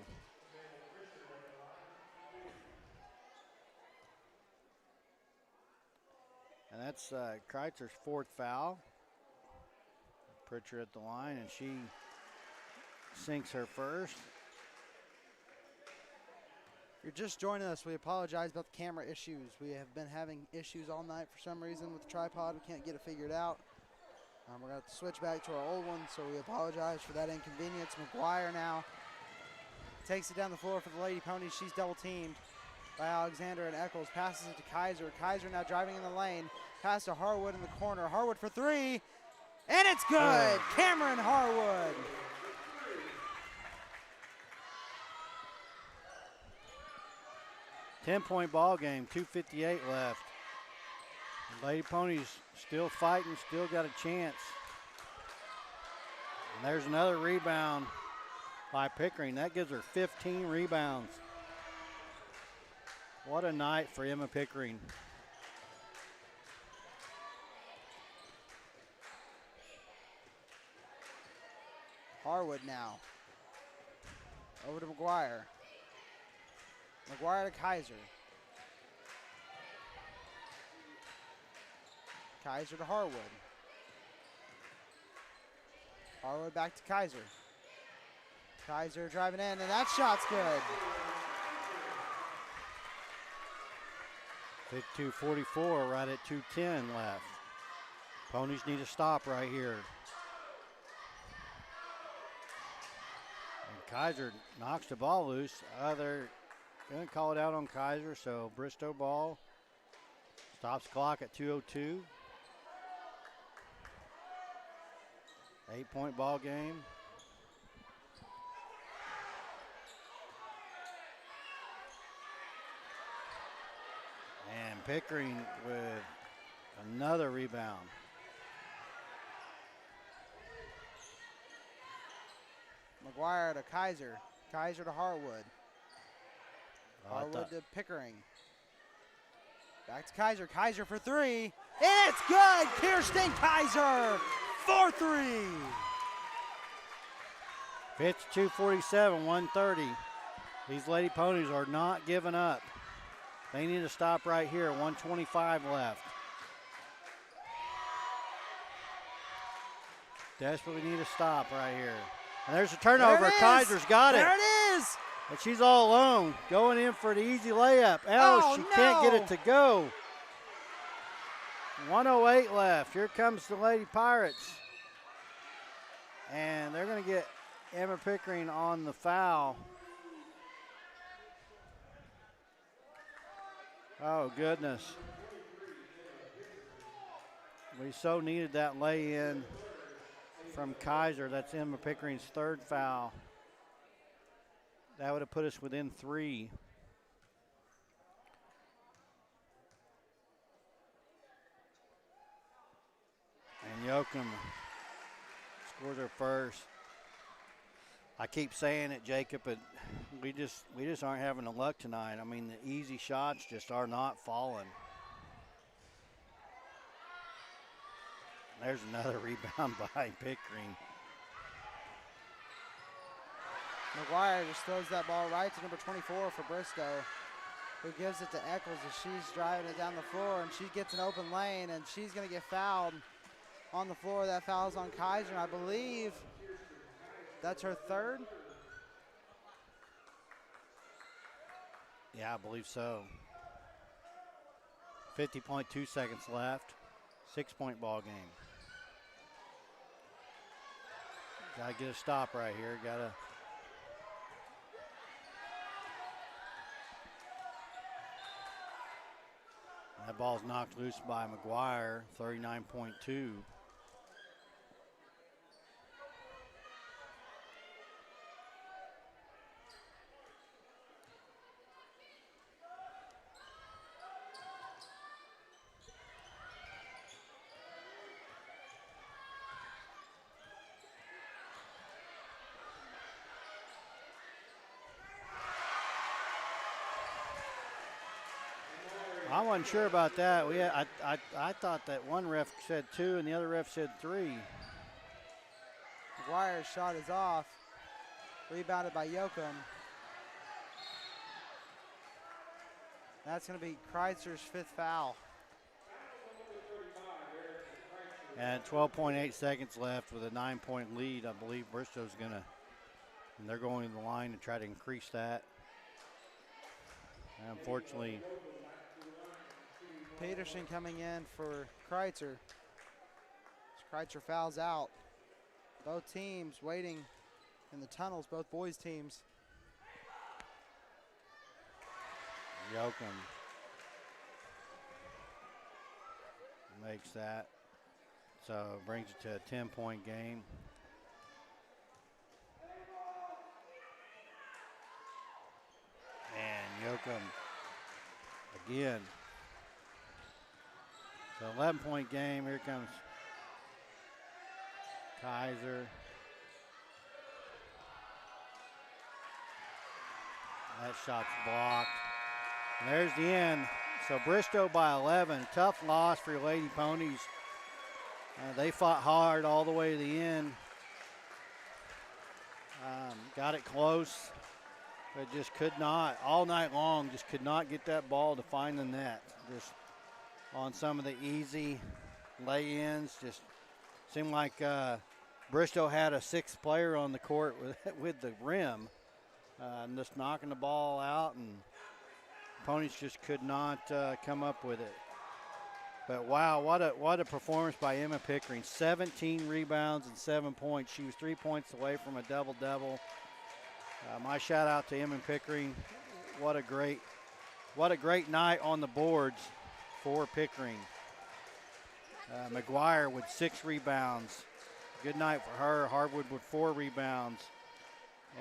And that's Kreitzer's fourth foul. Pritchard at the line, and she sinks her first. If you're just joining us, we apologize about the camera issues. We have been having issues all night for some reason with the tripod. We can't get it figured out. We're going to have to switch back to our old one, so we apologize for that inconvenience. McGuire now takes it down the floor for the Lady Ponies. She's double teamed by Alexander, and Eccles passes it to Kaiser. Kaiser now driving in the lane. Pass to Harwood in the corner. Harwood for three, and it's good. Cameron Harwood. 10-point ball game, 2:58 left. The Lady Ponies still fighting, still got a chance. And there's another rebound by Pickering. That gives her 15 rebounds. What a night for Emma Pickering. Harwood now. Over to McGuire. McGuire to Kaiser. Kaiser to Harwood. Harwood back to Kaiser. Kaiser driving in, and that shot's good. 52-44, right at 2:10 left. Ponies need to stop right here. And Kaiser knocks the ball loose. They're going to call it out on Kaiser, so Bristow ball. Stops clock at 2:02. 8-point ball game. And Pickering with another rebound. McGuire to Kaiser. Kaiser to Harwood. Harwood to Pickering. Back to Kaiser. Kaiser for three. And it's good. Kirsten Kaiser for three. 52-47, 1:30. These Lady Ponies are not giving up. They need to stop right here. 1:25 left. Desperately need to stop right here. And there's a turnover. Kaiser's got it. There it is. And she's all alone, going in for the easy layup. Oh, she can't get it to go. 1:08 left. Here comes the Lady Pirates. And they're going to get Emma Pickering on the foul. Oh, goodness. We so needed that lay-in from Kaiser. That's Emma Pickering's third foul. That would have put us within three. And Yoakum scores her first. I keep saying it, Jacob, but we just aren't having the luck tonight. I mean, the easy shots just are not falling. There's another rebound by Pickering. McGuire just throws that ball right to number 24 for Bristow, who gives it to Eccles as she's driving it down the floor, and she gets an open lane, and she's going to get fouled on the floor. That foul's on Kaiser, and I believe that's her third. Yeah, I believe so. 50.2 seconds left. 6-point ball game. Got to get a stop right here. Got to. That ball's knocked loose by McGuire, 39.2. I wasn't sure about that. I thought that one ref said 2 and the other ref said 3. McGuire's shot is off. Rebounded by Yoakum. That's going to be Kreitzer's 5th foul. And 12.8 seconds left with a 9-point lead. I believe Bristow's going to, and they're going to the line to try to increase that. And unfortunately, Peterson coming in for Kreitzer. Kreitzer fouls out. Both teams waiting in the tunnels, both boys' teams. Yoakum makes that. So it brings it to a 10-point game. And Yoakum again. So 11-point game. Here comes Kaiser. That shot's blocked. And there's the end. So Bristow by 11. Tough loss for your Lady Ponies. They fought hard all the way to the end. Got it close, but just could not, all night long, just could not get that ball to find the net. Just on some of the easy lay-ins, just seemed like Bristow had a 6th player on the court with the rim, just knocking the ball out, and opponents just could not come up with it. But wow, what a performance by Emma Pickering. 17 rebounds and 7 points. She was 3 points away from a double-double. My shout out to Emma Pickering. What a great night on the boards for Pickering. McGuire with 6 rebounds. Good night for her. Harwood with 4 rebounds.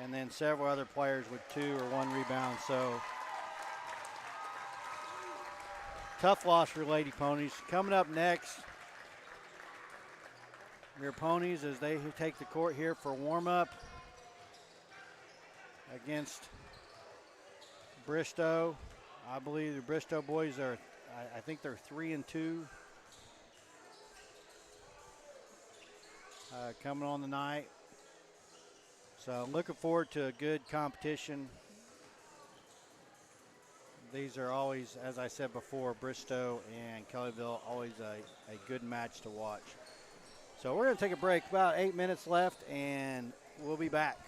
And then several other players with 2 or 1 rebound. So tough loss for Lady Ponies. Coming up next, your Ponies as they take the court here for warm-up against Bristow. I believe the Bristow boys are, I think they're 3-2 coming on the night. So looking forward to a good competition. These are always, as I said before, Bristow and Kellyville, always a good match to watch. So we're going to take a break, about 8 minutes left, and we'll be back.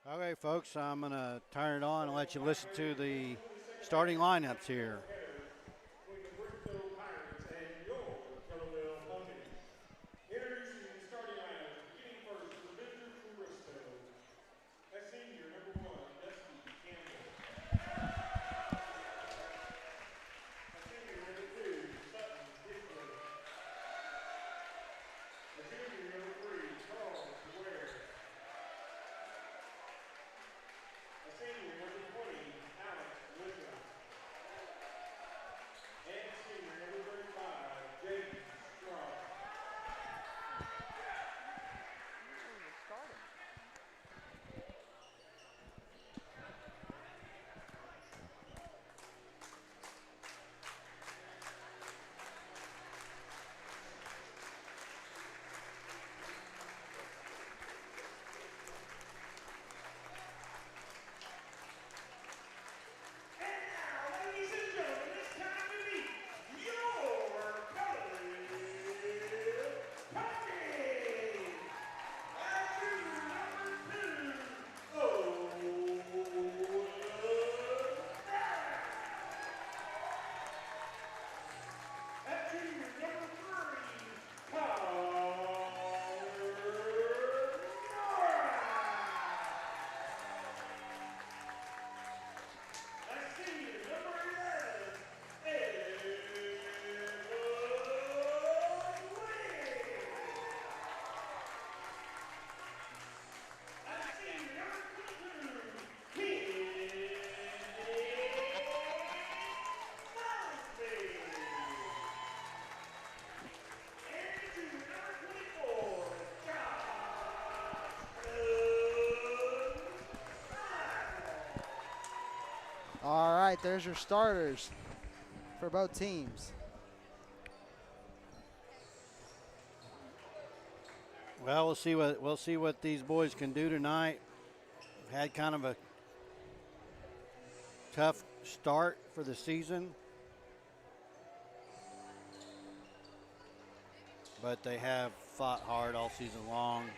Okay, folks, I'm going to turn it on and let you listen to the starting lineups here. Between the Bristow Pirates and your Kellyville Ponies. Introducing the starting lineup, beginning first with the visitors from Bristow. At senior, number 1, Dusty Campbell. At senior, number 2, Sutton Dixon. At junior, number 3, Charles Ware. At senior, number 20, Alex Wisham. And senior, number 35, James Strong. All right, there's your starters for both teams. Well, we'll see what these boys can do tonight. Had kind of a tough start for the season, but they have fought hard all season long.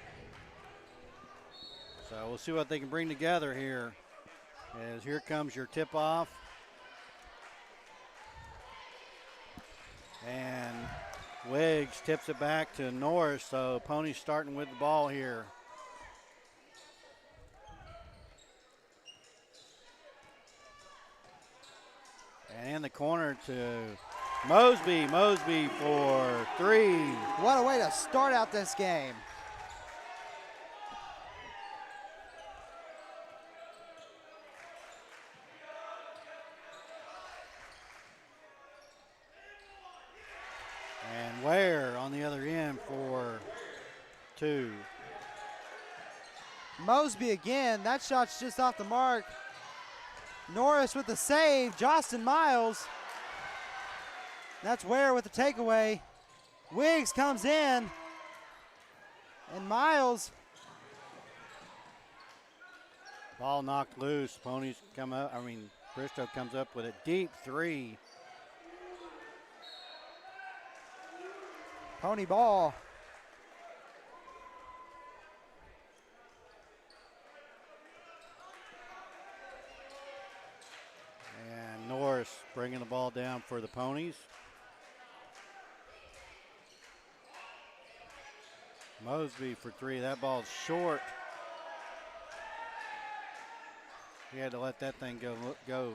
So we'll see what they can bring together here. As here comes your tip-off. And Wiggs tips it back to Norris, so Pony's starting with the ball here. And in the corner to Mosby. Mosby for 3. What a way to start out this game. And Ware on the other end for 2. Mosby again. That shot's just off the mark. Norris with the save. Justin Miles. That's Ware with the takeaway. Wiggs comes in. And Miles. Ball knocked loose. Bristow comes up with a deep 3. Pony ball. And Norris bringing the ball down for the Ponies. Mosby for 3. That ball's short. He had to let that thing go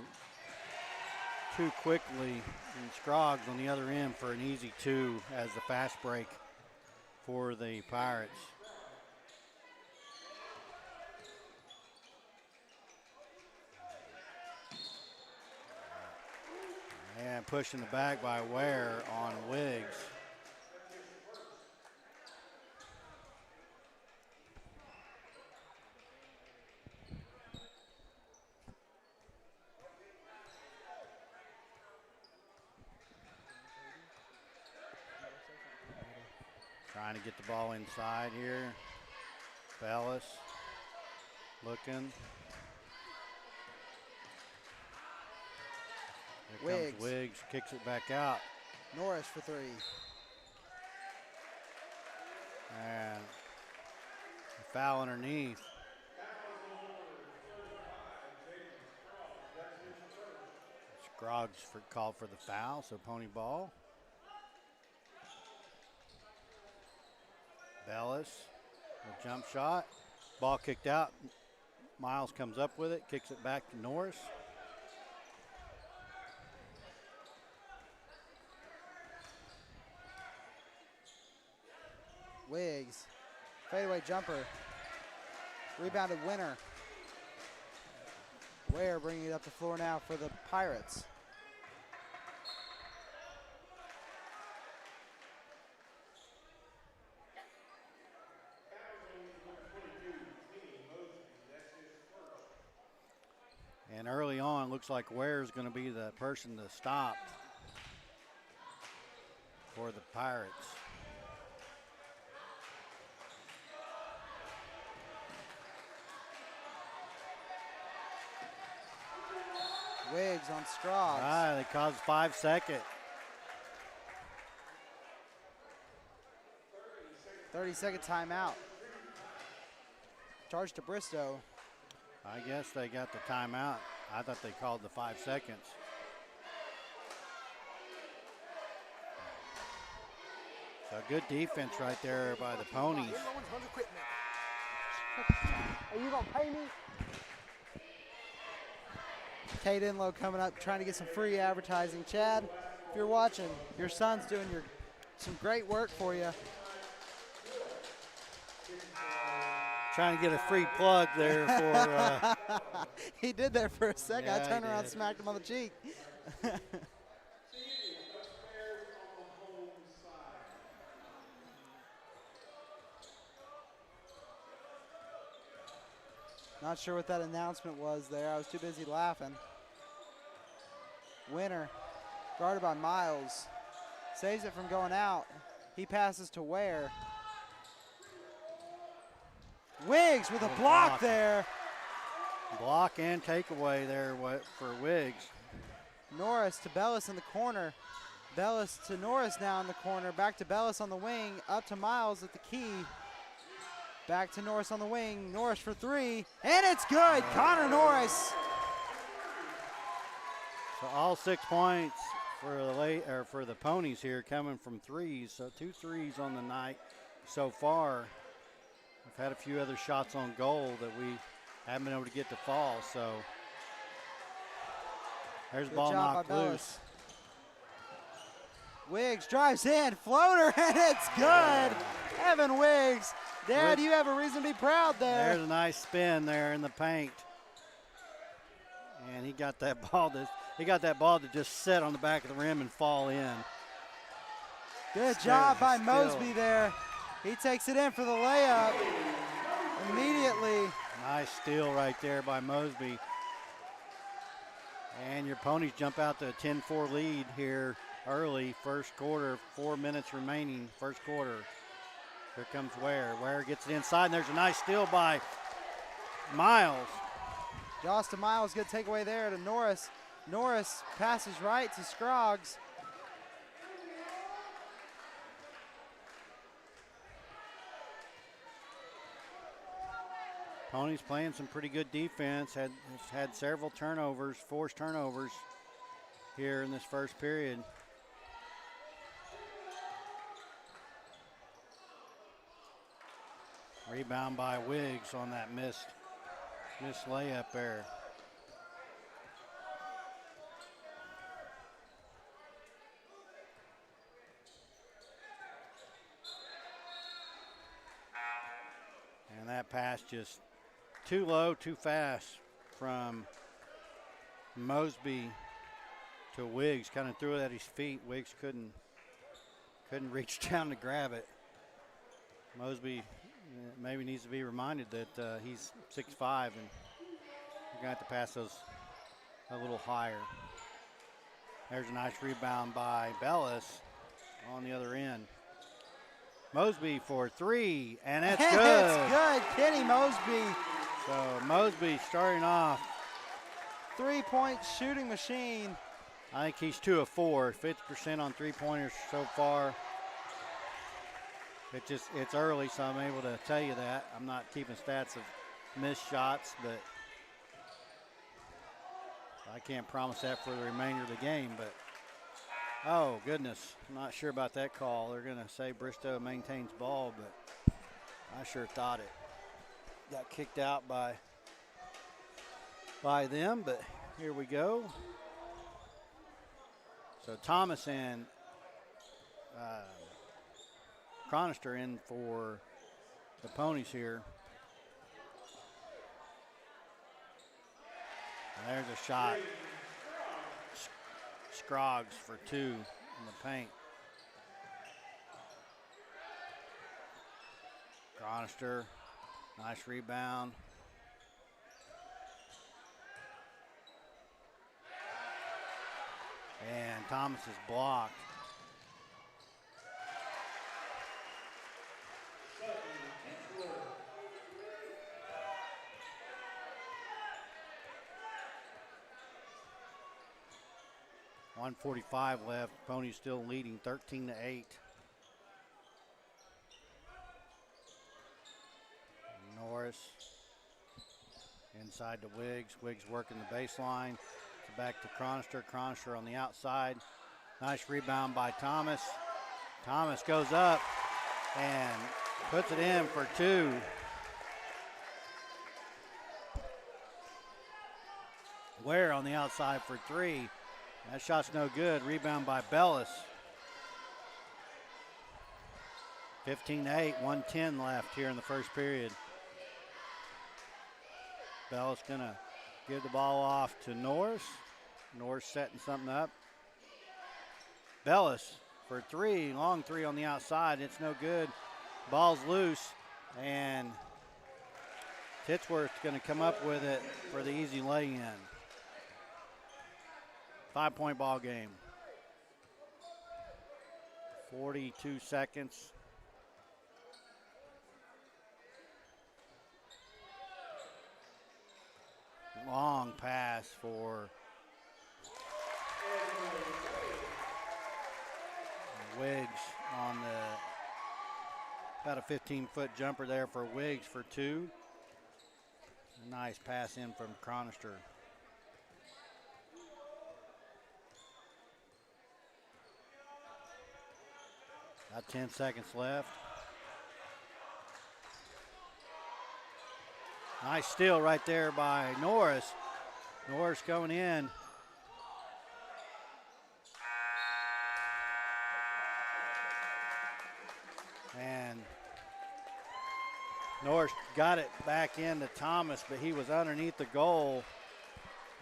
too quickly. And Scroggs on the other end for an easy 2 as the fast break for the Pirates. And pushing the back by Ware on Wiggs. Trying to get the ball inside here. Bellis looking. Here comes Wiggs, kicks it back out. Norris for 3. And a foul underneath. Scroggs called for the foul, so Pony ball. Bellis, a jump shot. Ball kicked out. Miles comes up with it, kicks it back to Norris. Wiggs, fadeaway jumper. Rebounded Winner. Ware bringing it up the floor now for the Pirates. And early on, looks like Ware's going to be the person to stop for the Pirates. Wiggs on Scroggs. They caused 5 seconds. 30-second timeout. Charge to Bristow. I guess they got the timeout. I thought they called the 5 seconds. So good defense right there by the Ponies. Are you going to pay me? Kate Inlow coming up, trying to get some free advertising. Chad, if you're watching, your son's doing some great work for you. Trying to get a free plug there for. He did there for a second. Yeah, I turned around and did. smacked him on the cheek. Not sure what that announcement was there. I was too busy laughing. Winner, guarded by Miles. Saves it from going out. He passes to Ware. Wiggs with a block there. Block and takeaway there for Wiggs. Norris to Bellis in the corner. Bellis to Norris now in the corner. Back to Bellis on the wing. Up to Miles at the key. Back to Norris on the wing. Norris for three. And it's good. Connor Norris. So all 6 points for the Ponies here coming from threes. So 2 threes on the night so far. We've had a few other shots on goal that we haven't been able to get to fall. So there's the ball knocked loose. Wiggs drives in, floater, and it's good. Evan Wiggs. Dad, you have a reason to be proud there. There's a nice spin there in the paint. And he got that ball to just sit on the back of the rim and fall in. Good job by Mosby there. He takes it in for the layup immediately. Nice steal right there by Mosby. And your Ponies jump out to a 10-4 lead here early, first quarter, 4 minutes remaining, first quarter. Here comes Ware. Ware gets it inside, and there's a nice steal by Miles. Joss to Miles, good takeaway there to Norris. Norris passes right to Scroggs. Ponies playing some pretty good defense. Has had several turnovers, forced turnovers here in this first period. Rebound by Wiggs on that missed layup there. And that pass just too low, too fast from Mosby to Wiggs. Kind of threw it at his feet. Wiggs couldn't reach down to grab it. Mosby maybe needs to be reminded that he's 6'5", and you're going to have to pass those a little higher. There's a nice rebound by Bellis on the other end. Mosby for three, and it's good. It's good, Kenny Mosby. So Mosby starting off. 3-point shooting machine. I think he's 2 of 4, 50% on three-pointers so far. It's early, so I'm able to tell you that. I'm not keeping stats of missed shots, but I can't promise that for the remainder of the game, but oh, goodness. I'm not sure about that call. They're going to say Bristow maintains ball, but I sure thought it got kicked out by them, but here we go. So Thomas and Chronister in for the Ponies here. There's a shot. Scroggs for 2 in the paint. Chronister, nice rebound. And Thomas is blocked. .145 left. Ponies still leading 13-8. Norris inside to Wiggs. Wiggs working the baseline. Back to Chronister. Chronister on the outside. Nice rebound by Thomas. Thomas goes up and puts it in for 2. Ware on the outside for 3. That shot's no good. Rebound by Bellis. 15-8, 1:10 left here in the first period. Bellis gonna give the ball off to Norris. Norris setting something up. Bellis for 3, long 3 on the outside. It's no good. Ball's loose, and Titsworth's gonna come up with it for the easy lay-in. 5-point ball game. 42 seconds. Long pass for Wiggs on about a 15-foot jumper there for Wiggs for 2. Nice pass in from Chronister. About 10 seconds left. Nice steal right there by Norris. Norris going in. And Norris got it back into Thomas, but he was underneath the goal.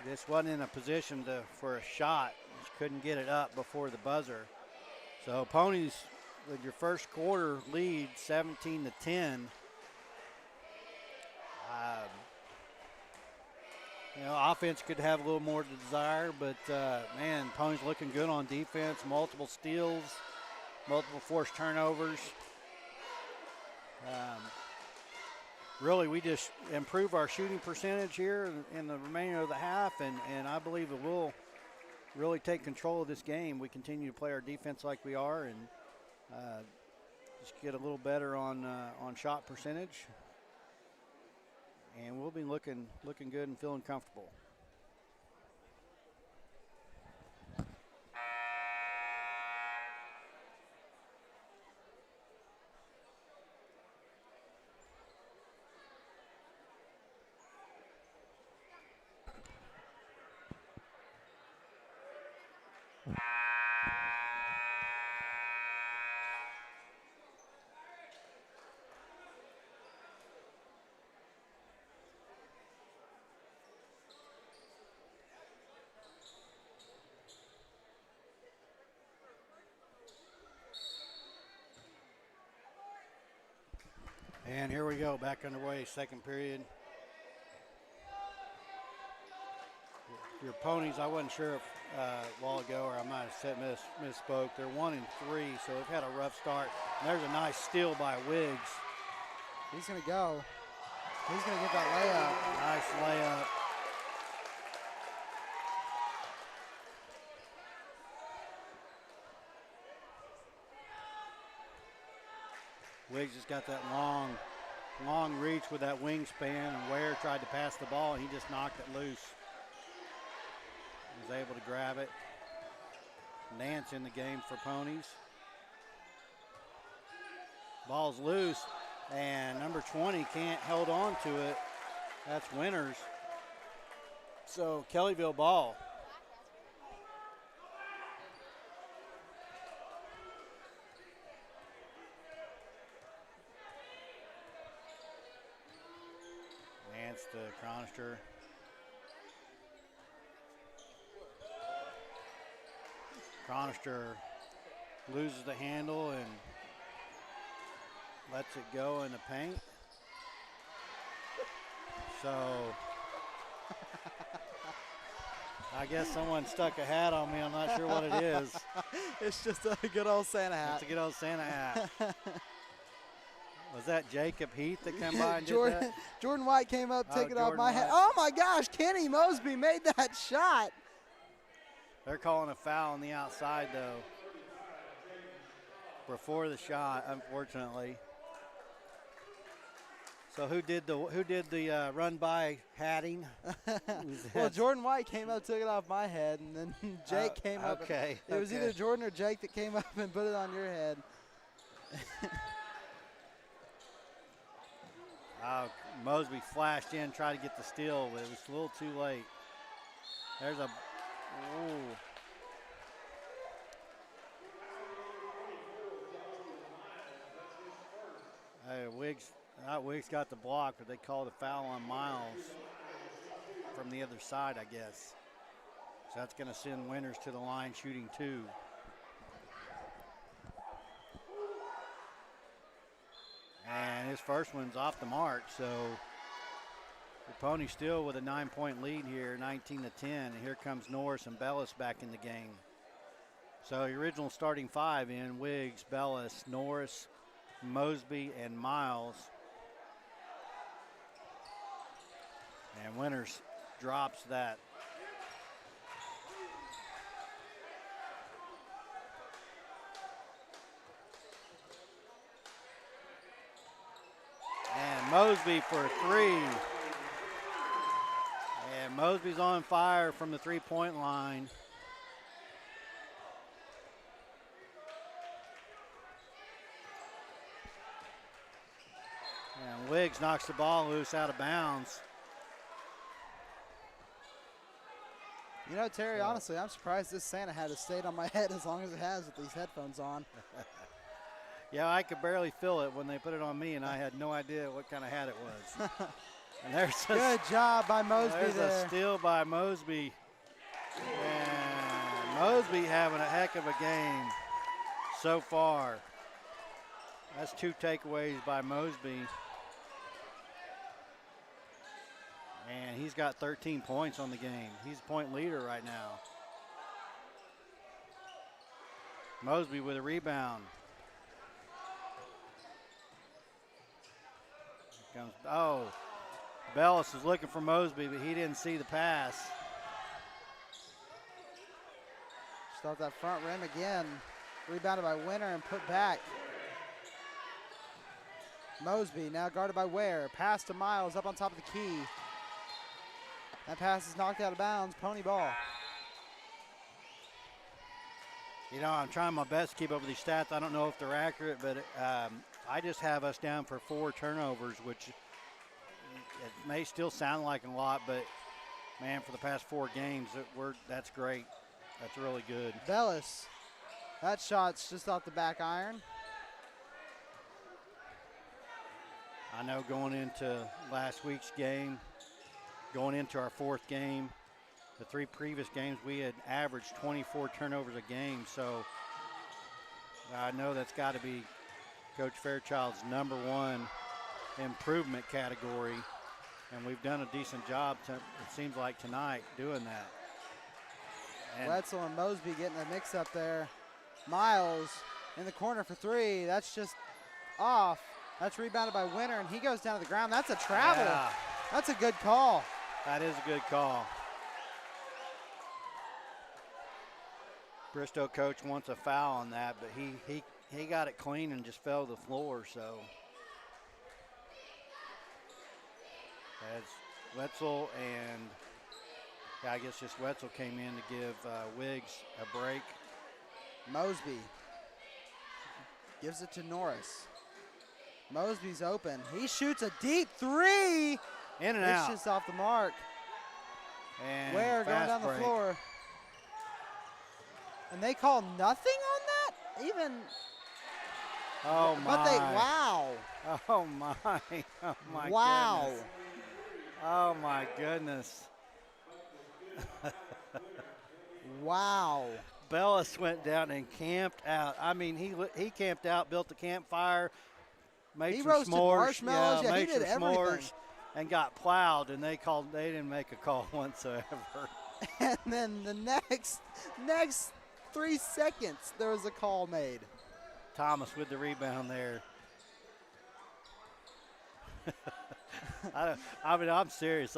Just wasn't in a position for a shot. Just couldn't get it up before the buzzer. So Ponies with your first quarter lead, 17-10. Offense could have a little more to desire, but man, Ponies looking good on defense. Multiple steals, multiple forced turnovers. Really, we just improve our shooting percentage here in the remainder of the half, and I believe it will really take control of this game. We continue to play our defense like we are, and just get a little better on shot percentage. And we'll be looking good and feeling comfortable. And here we go, back underway, second period. Your Ponies, I wasn't sure if a while ago, or I might have said misspoke. They're 1-3, so they've had a rough start. And there's a nice steal by Wiggs. He's going to go. He's going to get that layup. Nice layup. Wiggs has got that long reach with that wingspan, and Ware tried to pass the ball, and he just knocked it loose. was able to grab it. Nance in the game for Ponies. Ball's loose, and number 20 can't hold on to it. That's Winters. So Kellyville ball. Nance to Cronister. Cronister loses the handle and lets it go in the paint. So I guess someone stuck a hat on me. I'm not sure what it is. It's just a good old Santa hat. It's a good old Santa hat. Was that Jacob Heath that came by and Jordan, did that? Jordan White came up, took it off Jordan my head. White. Oh my gosh, Kenny Mosby made that shot. They're calling a foul on the outside though. Before the shot, unfortunately. So who did the run by hatting? Well, Jordan White came up, took it off my head, and then Jake came up. Okay. It was either Jordan or Jake that came up and put it on your head. Mosby flashed in, tried to get the steal, but it was a little too late. There's a. Ooh. Wiggs got the block, but they called a foul on Miles from the other side, I guess. So that's going to send Winters to the line shooting 2. And his first one's off the mark, so the Ponies still with a 9-point lead here, 19-10. And here comes Norris and Bellis back in the game. So the original starting 5 in Wiggs, Bellis, Norris, Mosby, and Miles. And Winters drops that. And Mosby for 3. And Mosby's on fire from the three-point line. And Wiggs knocks the ball loose out of bounds. You know, Terry, honestly, I'm surprised this Santa hat has stayed on my head as long as it has with these headphones on. Yeah, I could barely feel it when they put it on me, and I had no idea what kind of hat it was. And there's good job by Mosby there's there. A steal by Mosby. And Mosby having a heck of a game so far. That's 2 takeaways by Mosby. And he's got 13 points on the game. He's a point leader right now. Mosby with a rebound. Here comes, Bellis is looking for Mosby, but he didn't see the pass. Just off that front rim again. Rebounded by Winter and put back. Mosby now guarded by Ware. Pass to Miles up on top of the key. That pass is knocked out of bounds. Pony ball. You know, I'm trying my best to keep up with these stats. I don't know if they're accurate, but I just have us down for 4 turnovers, which it may still sound like a lot, but, man, for the past 4 games, that's great. That's really good. Bellis. That shot's just off the back iron. I know going into last week's game, going into our 4th game, the 3 previous games, we had averaged 24 turnovers a game. So I know that's got to be Coach Fairchild's #1 improvement category. And we've done a decent job, it seems like, tonight doing that. And Wetzel and Mosby getting the mix up there. Miles in the corner for 3. That's just off. That's rebounded by Winter, and he goes down to the ground. That's a travel. Yeah. That's a good call. That is a good call. Bristow coach wants a foul on that, but he got it clean and just fell to the floor, so. That's Wetzel and Yeah, I guess just Wetzel came in to give Wiggs a break. Mosby gives it to Norris. Mosby's open. He shoots a deep three. In and It's out. just off the mark. And Ware going fast down break. the floor. And they call nothing on that? Even. Oh, my. But they, wow. Oh, my. Oh, my Wow. goodness. Oh, my goodness. Wow. Bellis went down and camped out. I mean, he camped out, built the campfire, made He some roasted s'mores. marshmallows. Yeah, he made did some everything. s'mores and got plowed, and they didn't make a call whatsoever. And then the next 3 seconds, there was a call made. Thomas with the rebound there. I'm serious.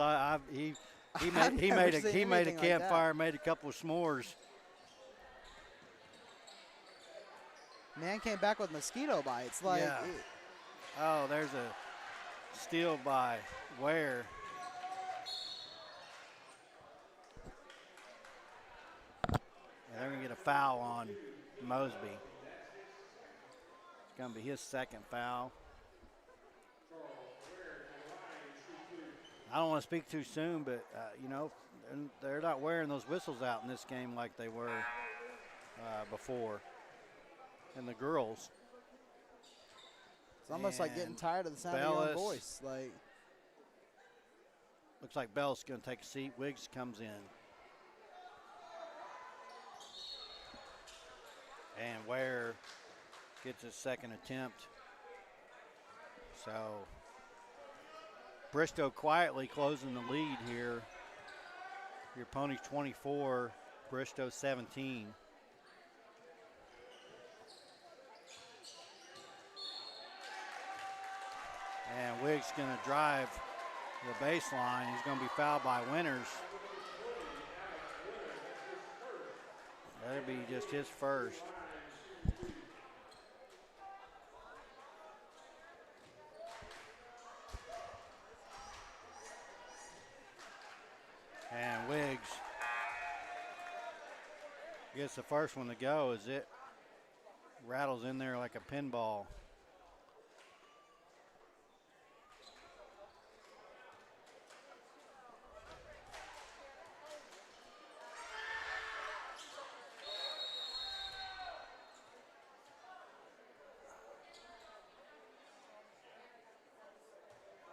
He made a campfire, made a couple of s'mores. Man came back with mosquito bites. Like, Yeah. Oh, there's a steal by Ware. And they're going to get a foul on Mosby. It's going to be his second foul. I don't want to speak too soon, but, they're not wearing those whistles out in this game like they were before. And the girls. it's almost like getting tired of the sound of your own voice. Like, looks like Bell's going to take a seat. Wiggs comes in. And Ware gets his second attempt. So Bristow quietly closing the lead here. Your Ponies 24, Bristow 17. And Wiggs going to drive the baseline. He's going to be fouled by Winters. That'll be just his first. And Wiggs gets the first one to go as it rattles in there like a pinball.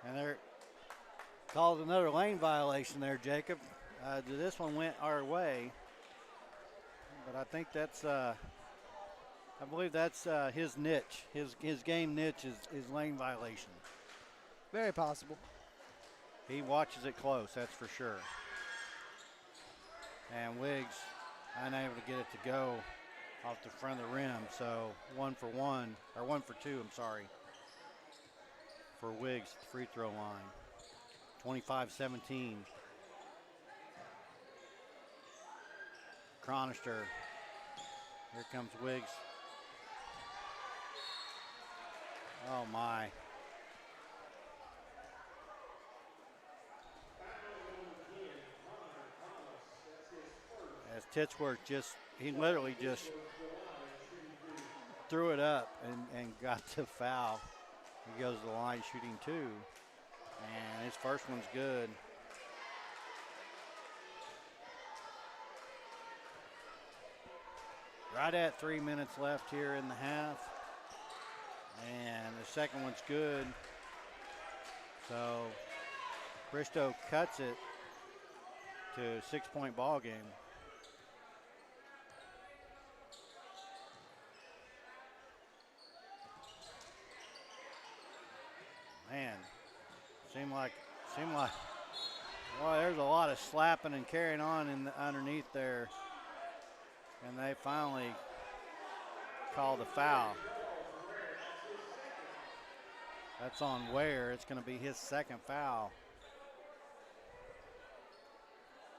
And they're called another lane violation there, Jacob. This one went our way, but I think that's, I believe that's his niche. His game niche is lane violation. very possible. He watches it close, that's for sure. And Wiggs unable to get it to go off the front of the rim, so 1 for 2, I'm sorry, for Wiggs at the free throw line. 25-17. Cronister. Here comes Wiggs. Oh my. As Titsworth he literally just threw it up and got the foul. He goes to the line shooting 2. And his first one's good. Right at 3 minutes left here in the half. And the second one's good. So Bristow cuts it to a 6-point ball game. Man, seemed like, well, there's a lot of slapping and carrying on underneath there. And they finally called a foul. That's on Ware. It's going to be his second foul.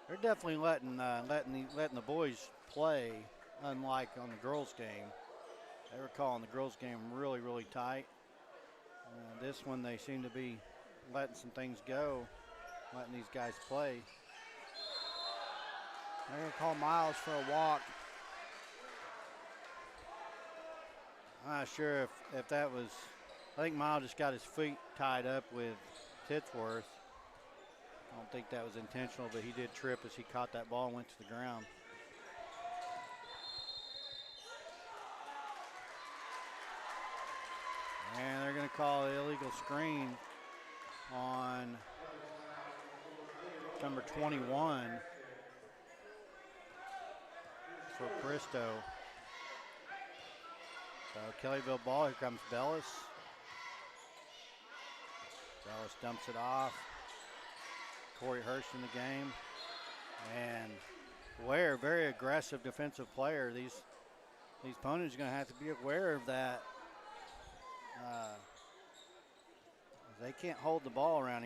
They're definitely letting the boys play, unlike on the girls' game. They were calling the girls' game really, really tight. This one, they seem to be letting some things go, letting these guys play. They're going to call Miles for a walk. I'm not sure if that was, I think Miles just got his feet tied up with Titsworth. I don't think that was intentional, but he did trip as he caught that ball and went to the ground. And they're going to call an illegal screen on number 21 for Bristow. So Kellyville ball, here comes Bellis. Bellis dumps it off. Corey Hurst in the game. And Ware, very aggressive defensive player. These opponents are going to have to be aware of that. They can't hold the ball around.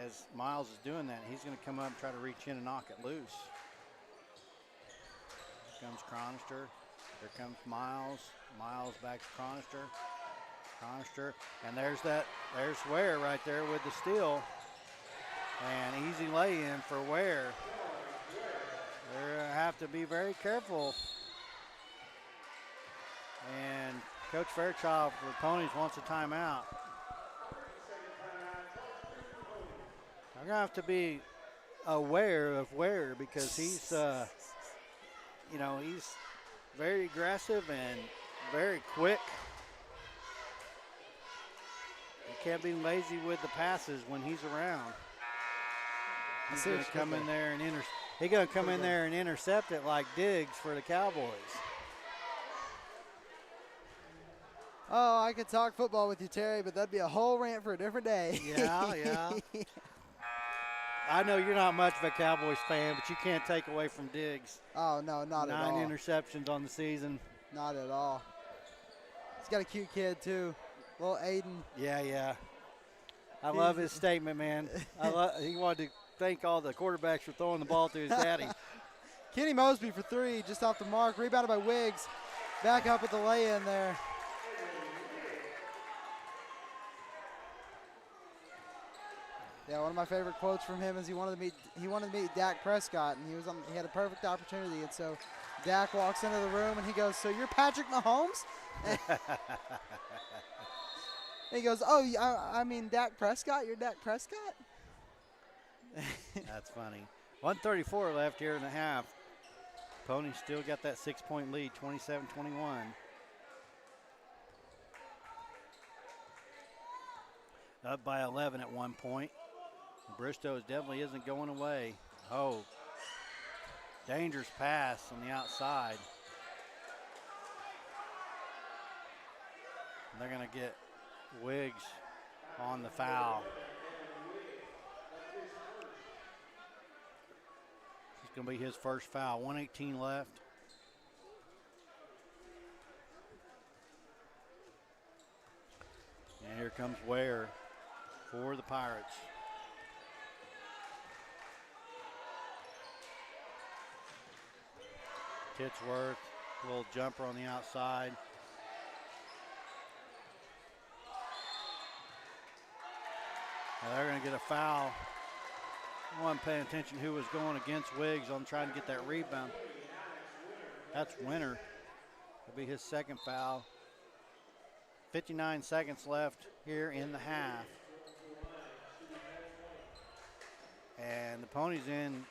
As Miles is doing that, he's going to come up and try to reach in and knock it loose. Here comes Chronister. Here comes Miles. Miles back to Chronister. Chronister. And there's Ware right there with the steal. And easy lay-in for Ware. They're going to have to be very careful. And Coach Fairchild for the Ponies wants a timeout. I'm going to have to be aware of Ware because he's, he's very aggressive and very quick. You can't be lazy with the passes when he's around. He's going to come in there and intercept it like Diggs for the Cowboys. Oh, I could talk football with you, Terry, but that'd be a whole rant for a different day. Yeah. I know you're not much of a Cowboys fan, but you can't take away from Diggs. Oh, no, not at all. 9 interceptions on the season. Not at all. He's got a cute kid, too. Little Aiden. Yeah. I love his statement, man. He wanted to thank all the quarterbacks for throwing the ball to his daddy. Kenny Mosby for 3, just off the mark. Rebounded by Wiggs. Back up with the lay-in there. Yeah, one of my favorite quotes from him is he wanted to meet Dak Prescott, and he had a perfect opportunity. And so Dak walks into the room and he goes, "So you're Patrick Mahomes?" And he goes, "Oh, I mean Dak Prescott. You're Dak Prescott." That's funny. 1:34 left here in the half. Ponies still got that 6-point lead, 27-21. Up by 11 at one point. Bristow definitely isn't going away. Oh, dangerous pass on the outside. And they're going to get Wiggs on the foul. It's going to be his first foul. 1:18 left. And here comes Ware for the Pirates. Titsworth, little jumper on the outside. Now they're going to get a foul. I wasn't paying attention who was going against Wiggs on trying to get that rebound. That's Winter. It'll be his second foul. 59 seconds left here in the half. And the Ponies in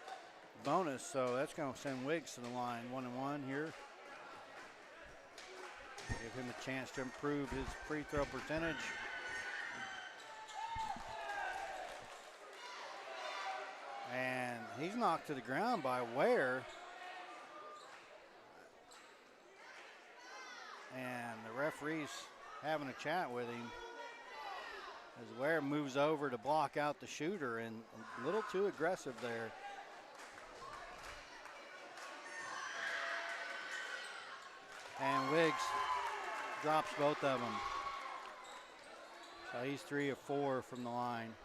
bonus, so that's going to send Wiggs to the line. 1-1 here. Give him a chance to improve his free throw percentage. And he's knocked to the ground by Ware. And the referee's having a chat with him as Ware moves over to block out the shooter, and a little too aggressive there. And Wiggs drops both of them. So he's 3 of 4 from the line.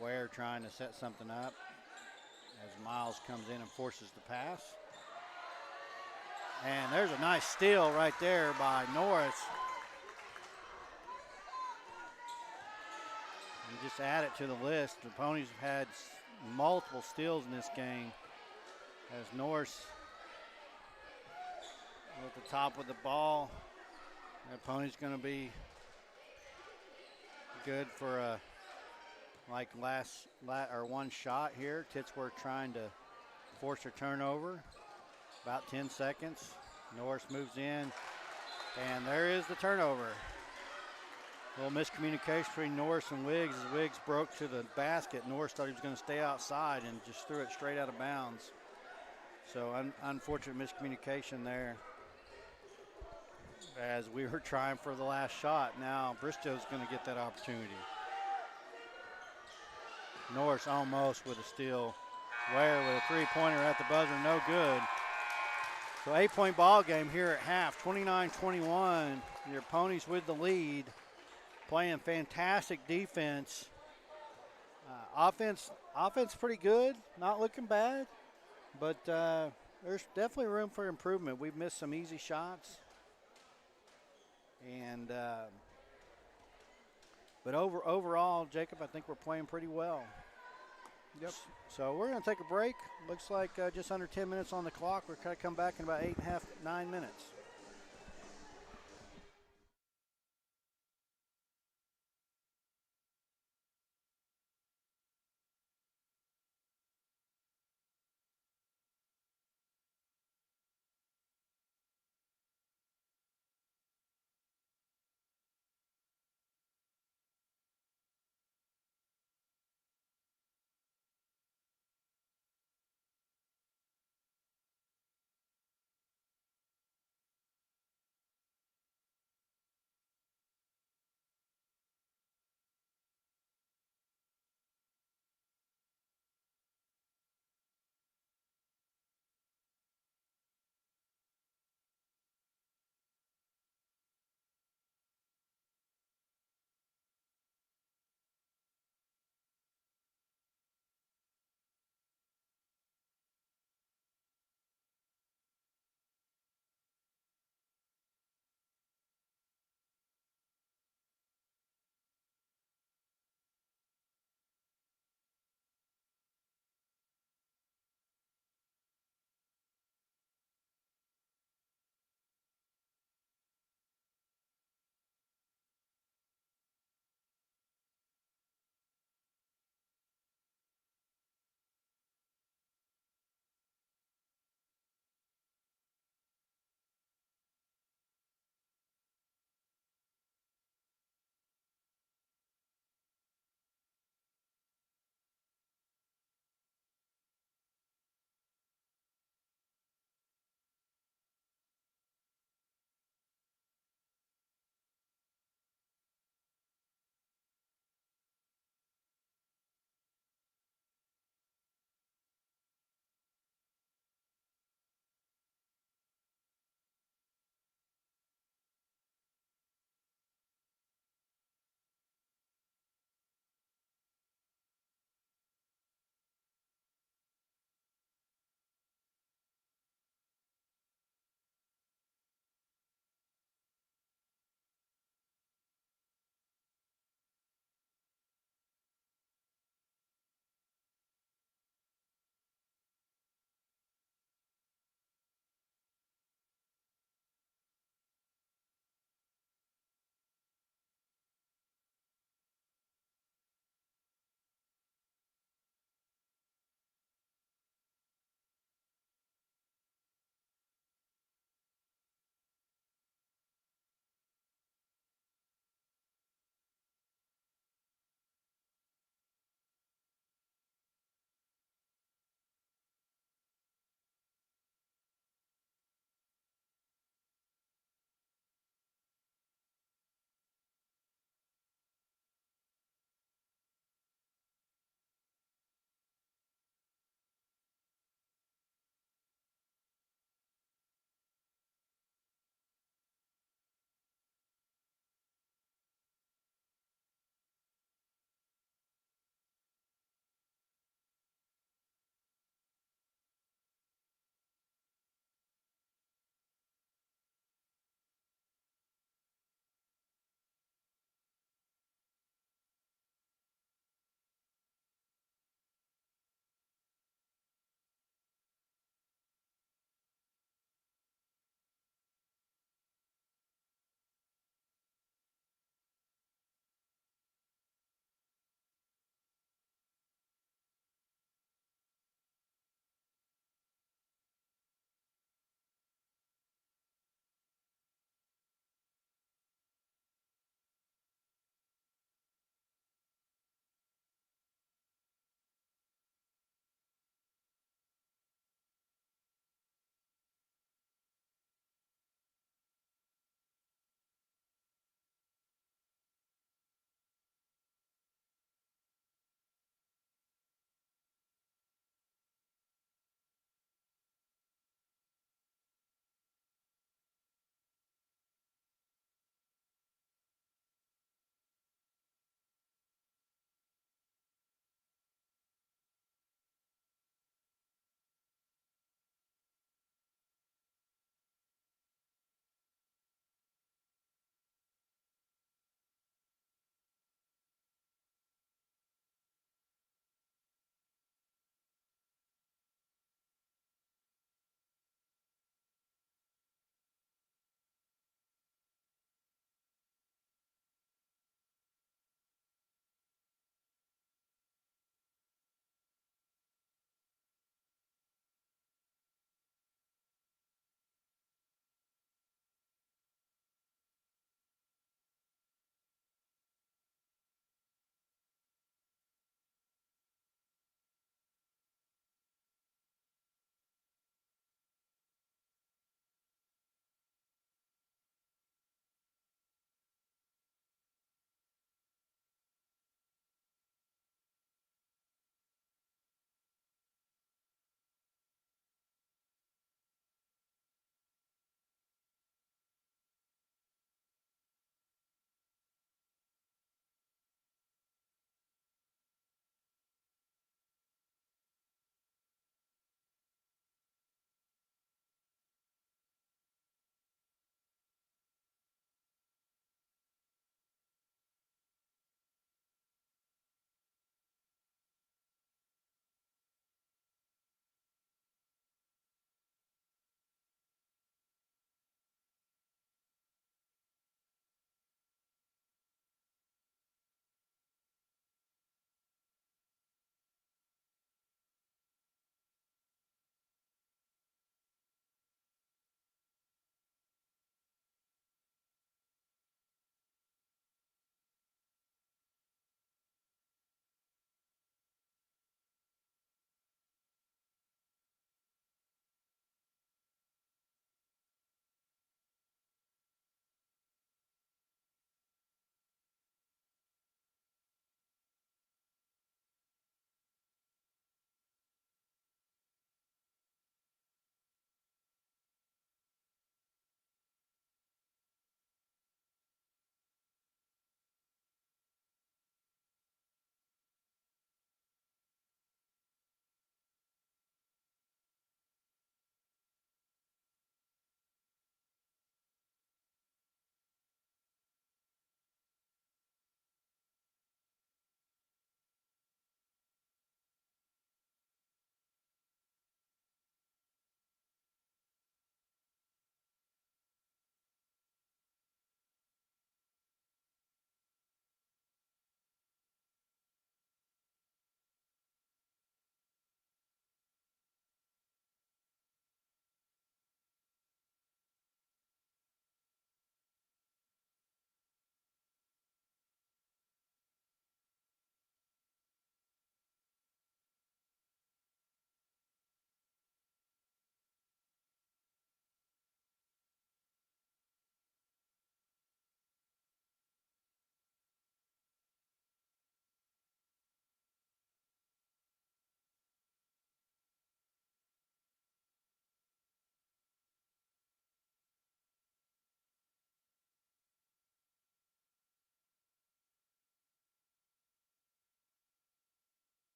Ware trying to set something up as Miles comes in and forces the pass. And there's a nice steal right there by Norris. You just add it to the list. The Ponies have had multiple steals in this game as Norse at the top of the ball. The Ponies going to be good for a one shot here. Titsworth trying to force a turnover. About 10 seconds. Norris moves in, and there is the turnover. A little miscommunication between Norris and Wiggs as Wiggs broke to the basket. Norris thought he was going to stay outside and just threw it straight out of bounds. So unfortunate miscommunication there as we were trying for the last shot. Now Bristow's going to get that opportunity. Norris almost with a steal. Ware with a three-pointer at the buzzer, no good. So 8-point ball game here at half, 29-21. Your Ponies with the lead, playing fantastic defense. Offense pretty good, not looking bad, but there's definitely room for improvement. We've missed some easy shots, and but overall, Jacob, I think we're playing pretty well. Yep. So we're going to take a break. Looks like just under 10 minutes on the clock. We're going to come back in about 8.5, 9 minutes.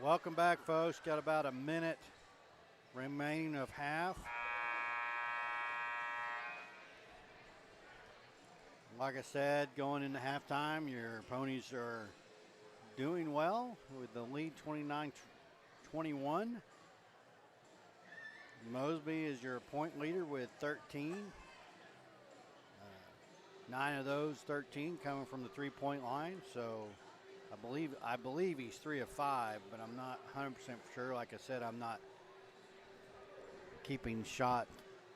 Welcome back, folks. Got about a minute remaining of half. Like I said, going into halftime, your ponies are doing well with the lead 29-21. Mosby is your point leader with 13. 9 of those 13 coming from the three-point line. So I believe he's 3 of 5, but I'm not 100% sure. Like I said, I'm not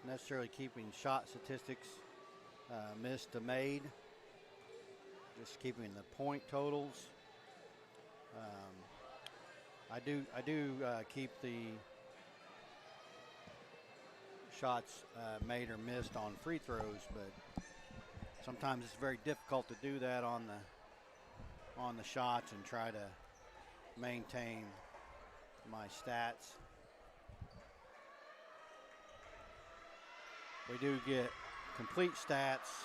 necessarily keeping shot statistics missed to made. Just keeping the point totals. I do keep the shots made or missed on free throws, but sometimes it's very difficult to do that on the shots and try to maintain my stats. We do get complete stats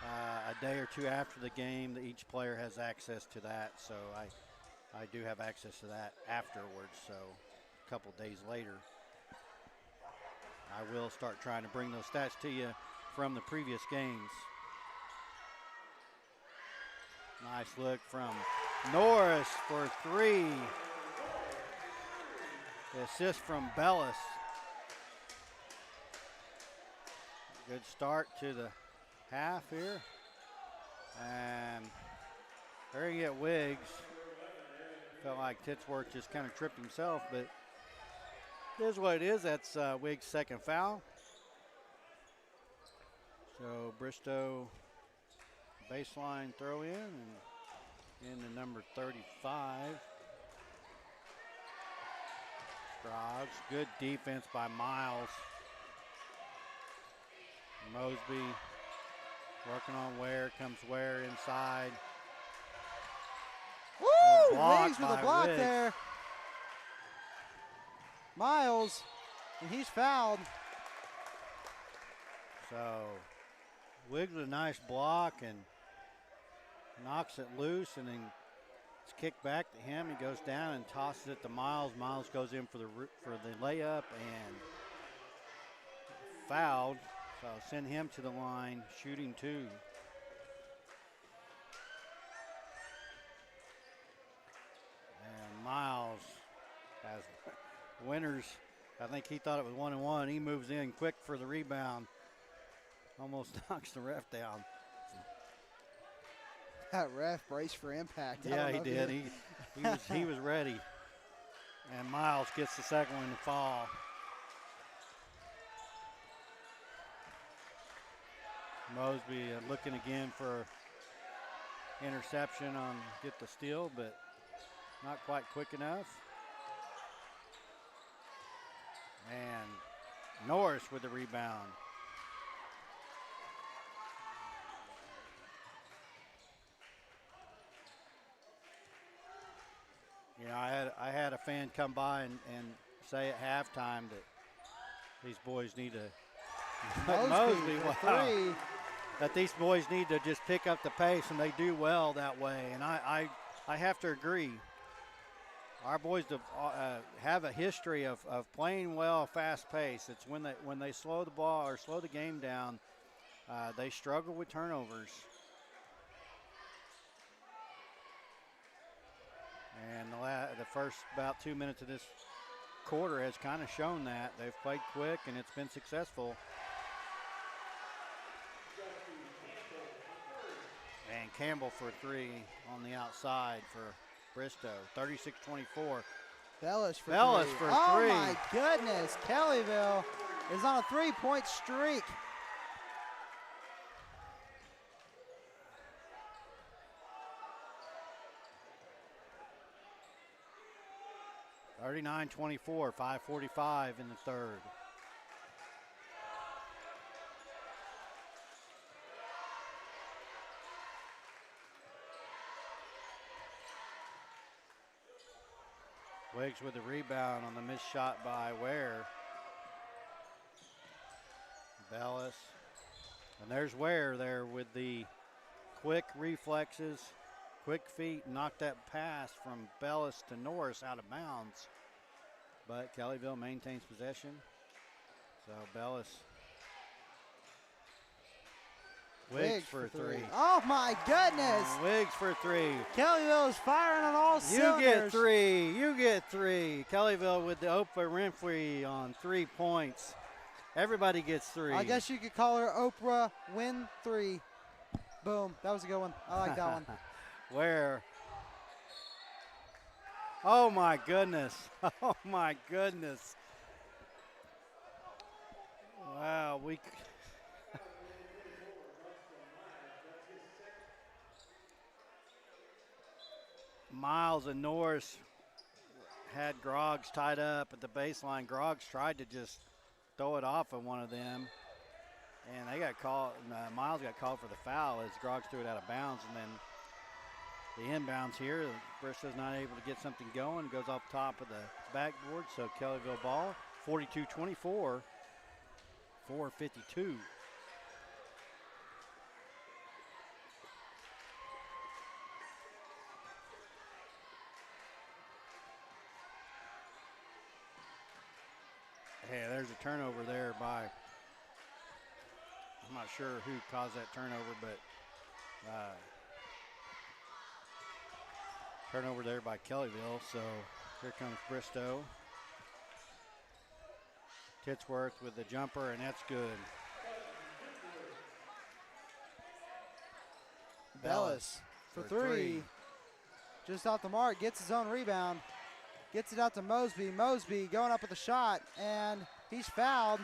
a day or two after the game. That each player has access to that, so I do have access to that afterwards. So a couple days later, I will start trying to bring those stats to you from the previous games. Nice look from Norris for 3. The assist from Bellis. Good start to the half here. And there you get Wiggs. Felt like Titsworth just kind of tripped himself, but it is what it is. That's Wiggs' second foul. So Bristow baseline throw in and into number 35. Strauss. Good defense by Miles. Mosby working on Ware. Comes Ware inside. Woo! Wiggs with a block Wiggs there. Miles, and he's fouled. So Wiggs with a nice block and knocks it loose, and then it's kicked back to him. He goes down and tosses it to Miles. Miles goes in for the layup and fouled. So send him to the line, shooting 2. And Miles has winners. I think he thought it was 1-1. He moves in quick for the rebound. Almost knocks the ref down. That ref braced for impact. Yeah, he did. He was ready. And Miles gets the second one to fall. Mosby looking again for interception on get the steal, but not quite quick enough. And Norris with the rebound. You know, I had a fan come by and say at halftime that these boys need to Mosby for 3. That these boys need to just pick up the pace, and they do well that way. And I have to agree. Our boys have a history of playing well, fast pace. It's when they slow the ball or slow the game down, they struggle with turnovers. And the first about 2 minutes of this quarter has kind of shown that. They've played quick, and it's been successful. And Campbell for 3 on the outside for Bristow. 36-24. Bellis for 3. Oh, my goodness. Kellyville is on a 3-point streak. $39-24, 5:45 in the third. Wiggs with the rebound on the missed shot by Ware. Bellis. And there's Ware there with the quick reflexes, quick feet, knocked that pass from Bellis to Norris out of bounds. But Kellyville maintains possession. So Bellis. Wiggs for three. Oh my goodness! Wiggs for three. Kellyville is firing on all You cylinders. get three. You get three. Kellyville with the Oprah Winfrey on 3 points. Everybody gets three. I guess you could call her Oprah Win 3. Boom. That was a good one. I like that one. Where? Oh my goodness. Oh my goodness. Wow, Miles and Norris had Groggs tied up at the baseline. Groggs tried to just throw it off of one of them, and they got called. Miles got called for the foul as Groggs threw it out of bounds, and then the inbounds here. Bristow's not able to get something going. Goes off top of the backboard, so Kellyville ball, 42-24, 4:52. Hey, there's a turnover there by, I'm not sure who caused that turnover, but turnover there by Kellyville. So here comes Bristow. Titsworth with the jumper, and that's good. Bellis for three. Just off the mark, gets his own rebound. Gets it out to Mosby. Mosby going up with a shot, and he's fouled.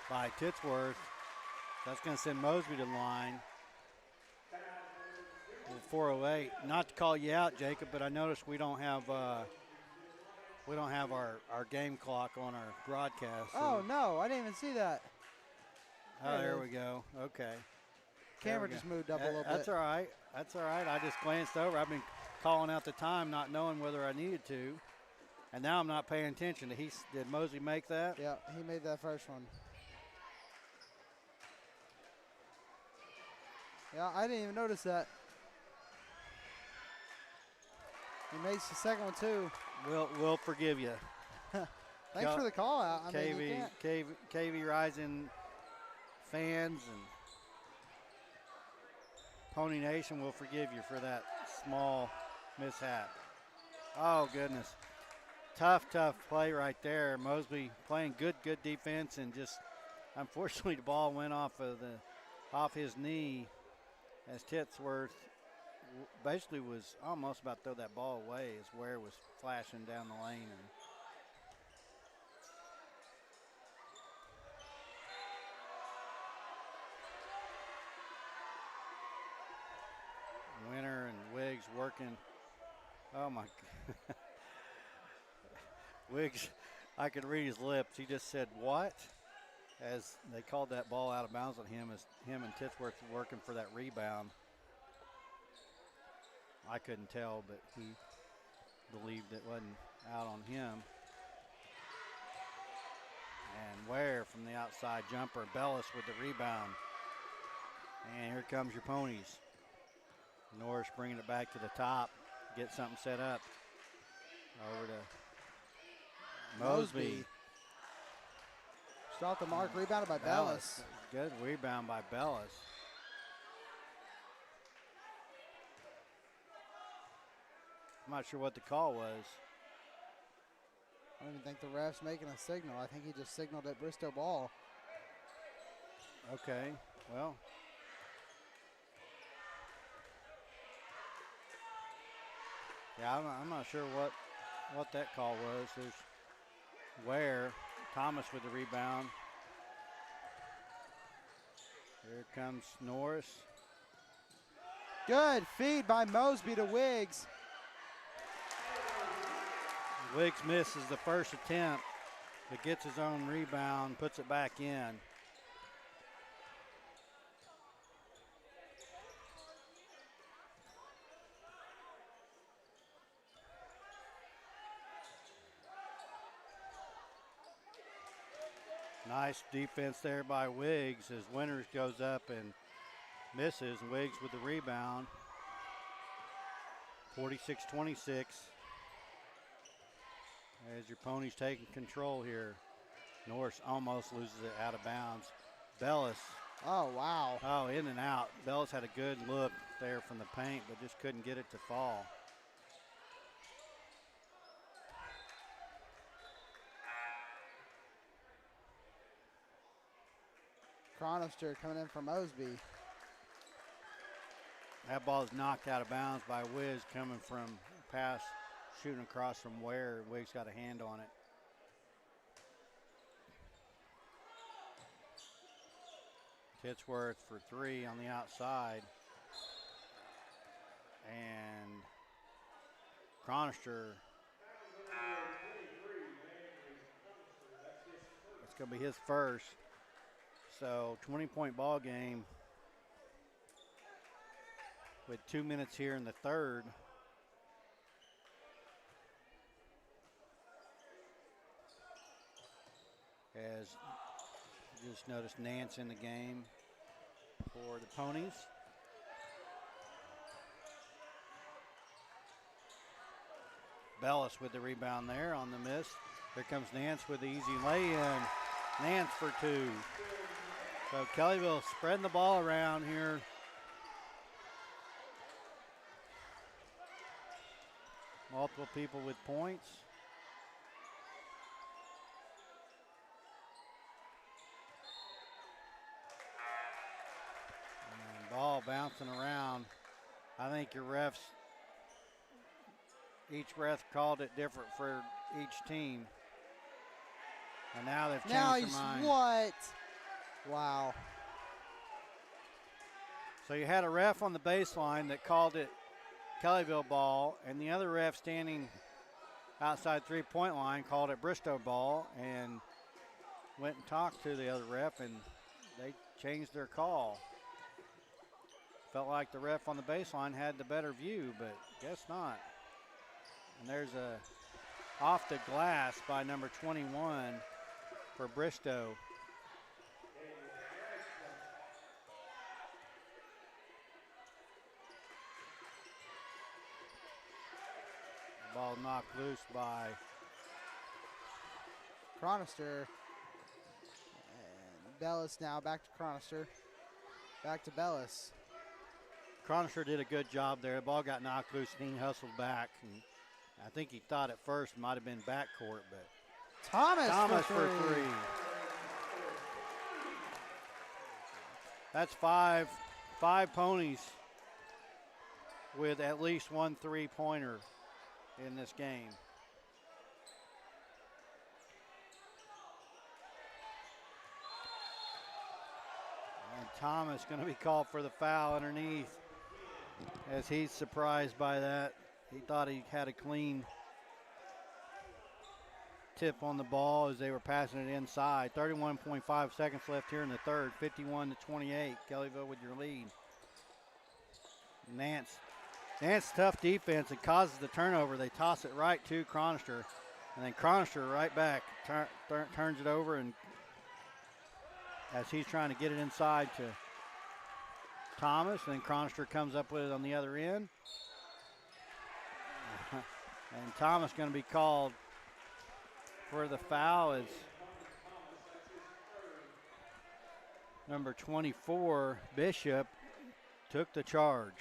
By Titsworth. That's going to send Mosby to the line. 4:08. Not to call you out, Jacob, but I noticed we don't have our game clock on our broadcast. So. Oh no, I didn't even see that. Oh, there we go. Okay. Camera just moved up a little bit. That's all right. That's all right. I just glanced over. I've been calling out the time, not knowing whether I needed to. And now I'm not paying attention. Did Mosby make that? Yeah, he made that first one. Yeah, I didn't even notice that. He makes the second one too. We'll forgive you. Thanks for the call out. I mean, KV Rising fans and Pony Nation will forgive you for that small mishap. Oh, goodness. Tough play right there. Mosby playing good defense, and just unfortunately the ball went off his knee as Titsworth basically was almost about to throw that ball away as Ware was flashing down the lane. And Winter and Wiggs working. Oh my God. Wiggs, I could read his lips. He just said, "What?" As they called that ball out of bounds on him, as him and Titsworth were working for that rebound. I couldn't tell, but he believed it wasn't out on him. And Ware from the outside jumper. Bellis with the rebound. And here comes your Ponies. Norris bringing it back to the top. Get something set up. Over to Mosby. Just off the mark, rebounded by Bellis. Good rebound by Bellis. I'm not sure what the call was. I don't even think the ref's making a signal. I think he just signaled at Bristow ball. Okay, well. Yeah, I'm not sure what that call was. There's Ware, Thomas with the rebound. Here comes Norris. Good feed by Mosby to Wiggs. Wiggs misses the first attempt, but gets his own rebound, puts it back in. Nice defense there by Wiggs as Winters goes up and misses. Wiggs with the rebound. 46-26. As your Ponies taking control here. Norris almost loses it out of bounds. Bellis. Oh, wow. Oh, in and out. Bellis had a good look there from the paint, but just couldn't get it to fall. Cronister coming in from Mosby. That ball is knocked out of bounds by Wiz coming from pass, shooting across from Ware. Wiggs got a hand on it. Titsworth for three on the outside. And Cronister. It's going to be his first. So 20-point ball game with 2 minutes here in the third. As you just noticed Nance in the game for the Ponies. Bellis with the rebound there on the miss. Here comes Nance with the easy lay-in. Nance for two. So Kellyville spreading the ball around here. Multiple people with points. And ball bouncing around. I think your refs, each ref called it different for each team. And now they've changed their mind. What? Wow. So you had a ref on the baseline that called it Kellyville ball, and the other ref standing outside three-point line called it Bristow ball, and went and talked to the other ref, and they changed their call. Felt like the ref on the baseline had the better view, but guess not. And there's a off the glass by number 21 for Bristow. The ball knocked loose by Cronister. And Bellis now back to Cronister. Back to Bellis. Cronister did a good job there. The ball got knocked loose and he hustled back. And I think he thought at first it might have been backcourt, but Thomas for three. That's five Ponies with at least one three-pointer in this game. And Thomas going to be called for the foul underneath as he's surprised by that. He thought he had a clean tip on the ball as they were passing it inside. 31.5 seconds left here in the third, 51-28. Kellyville with your lead. Nance, tough defense. It causes the turnover. They toss it right to Cronister, and then Cronister right back turns it over, and as he's trying to get it inside to Thomas, and then Cronister comes up with it on the other end. And Thomas going to be called for the foul as number 24, Bishop, took the charge.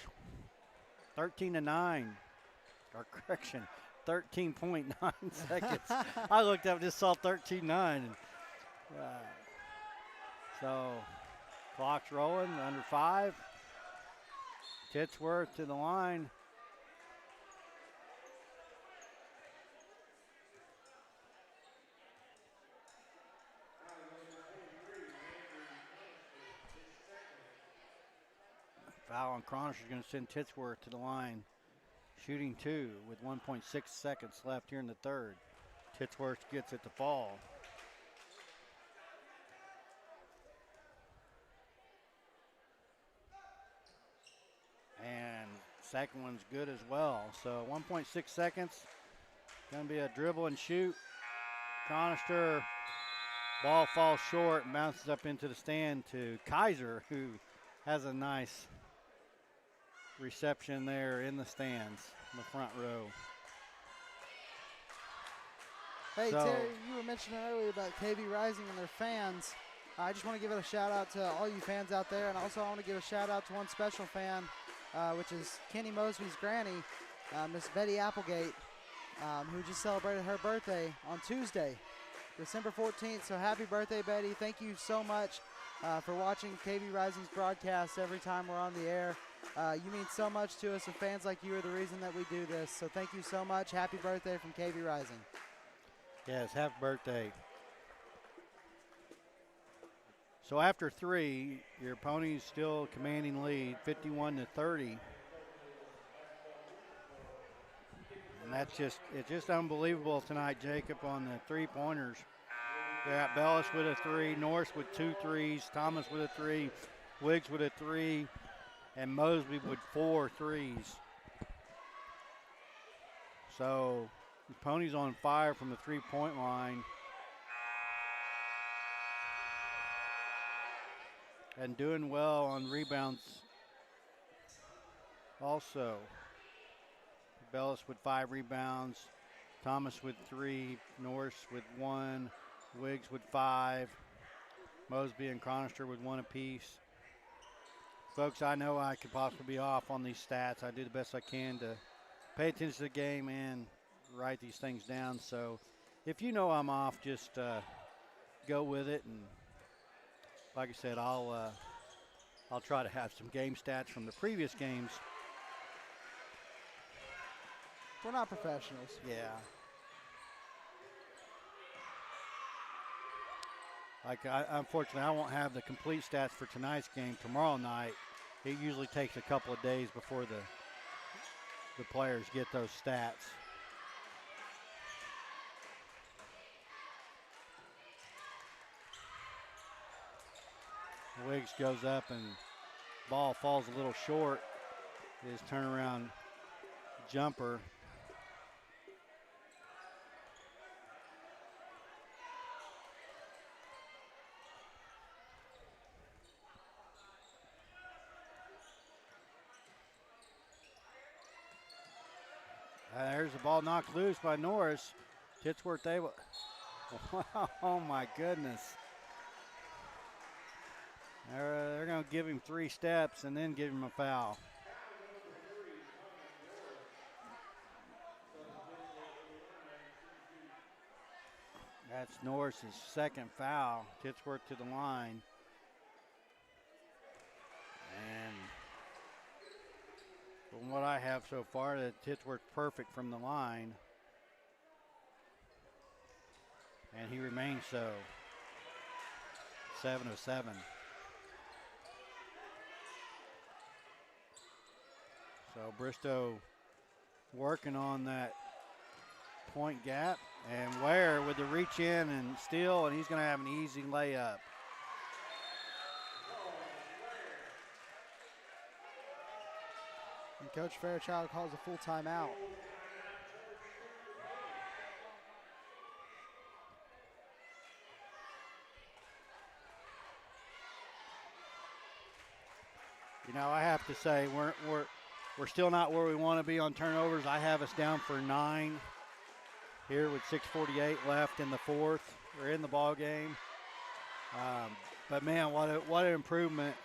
13-9, or correction, 13.9 seconds. I looked up, just saw 13-9. So clock's rolling, under 5. Titsworth to the line. Foul on Cronister is going to send Titsworth to the line. Shooting 2 with 1.6 seconds left here in the third. Titsworth gets it to fall. And second one's good as well. So 1.6 seconds. Going to be a dribble and shoot. Cronister, ball falls short and bounces up into the stand to Kaiser, who has a nice reception there in the stands. in the front row. Hey, So- Terry, you were mentioning earlier about KV Rising and their fans. I just want to give it a shout out to all you fans out there, and also I want to give a shout out to one special fan, which is Kenny Mosby's granny, Miss Betty Applegate, who just celebrated her birthday on Tuesday, December 14th. So happy birthday, Betty. Thank you so much for watching KV Rising's broadcast every time we're on the air. You mean so much to us, and fans like you are the reason that we do this. So thank you so much. Happy birthday from KV Rising. Yes, happy birthday. So after 3, your Ponies still commanding lead, 51-30. And it's just unbelievable tonight, Jacob, on the 3-pointers. We got Bellis with a 3, Norris with 2 threes, Thomas with a 3, Wiggs with a 3, and Mosby with 4 threes. So the Ponies on fire from the 3-point line. And doing well on rebounds also. Bellis with 5 rebounds, Thomas with 3, Norris with 1, Wiggs with 5, Mosby and Chronister with 1 apiece. Folks, I know I could possibly be off on these stats. I do the best I can to pay attention to the game and write these things down. So if you know I'm off, just go with it. And like I said, I'll try to have some game stats from the previous games. We're not professionals. Yeah. Unfortunately, I won't have the complete stats for tonight's game tomorrow night. It usually takes a couple of days before the players get those stats. Wiggs goes up and ball falls a little short. His turnaround jumper. There's the ball knocked loose by Norris. Titsworth able. Oh my goodness. They're going to give him 3 steps and then give him a foul. That's Norris's second foul. Titsworth to the line. And from what I have so far, that Titsworth perfect from the line. And he remains so. 7 of 7. So Bristow working on that point gap, and Ware with the reach in and steal, and he's going to have an easy layup. And Coach Fairchild calls a full timeout. You know, I have to say we're still not where we want to be on turnovers. I have us down for 9 here with 6:48 left in the fourth. We're in the ball game. But man, what an improvement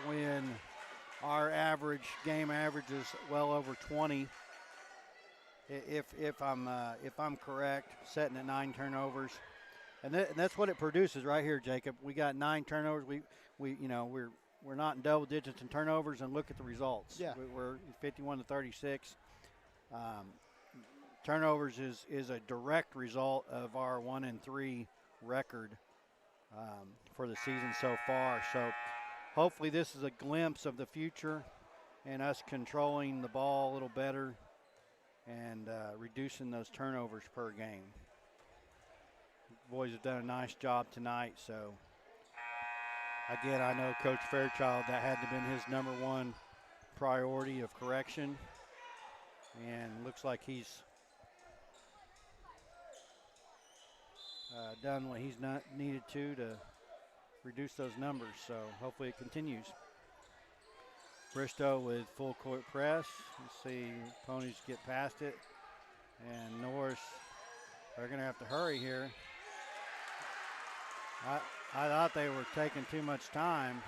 when our game average is well over 20. If I'm correct, setting at 9 turnovers, and that's what it produces right here, Jacob. We got 9 turnovers. We're not in double digits in turnovers, and look at the results. Yeah. We're 51-36. Turnovers is a direct result of our 1-3 record for the season so far. So hopefully this is a glimpse of the future and us controlling the ball a little better and reducing those turnovers per game. Boys have done a nice job tonight, so again, I know Coach Fairchild, that had to have been his number 1 priority of correction, and looks like he's done what he's not needed to reduce those numbers, so hopefully it continues. Bristow with full court press. Let's see, Ponies get past it. And Norris, they're going to have to hurry here. I thought they were taking too much time.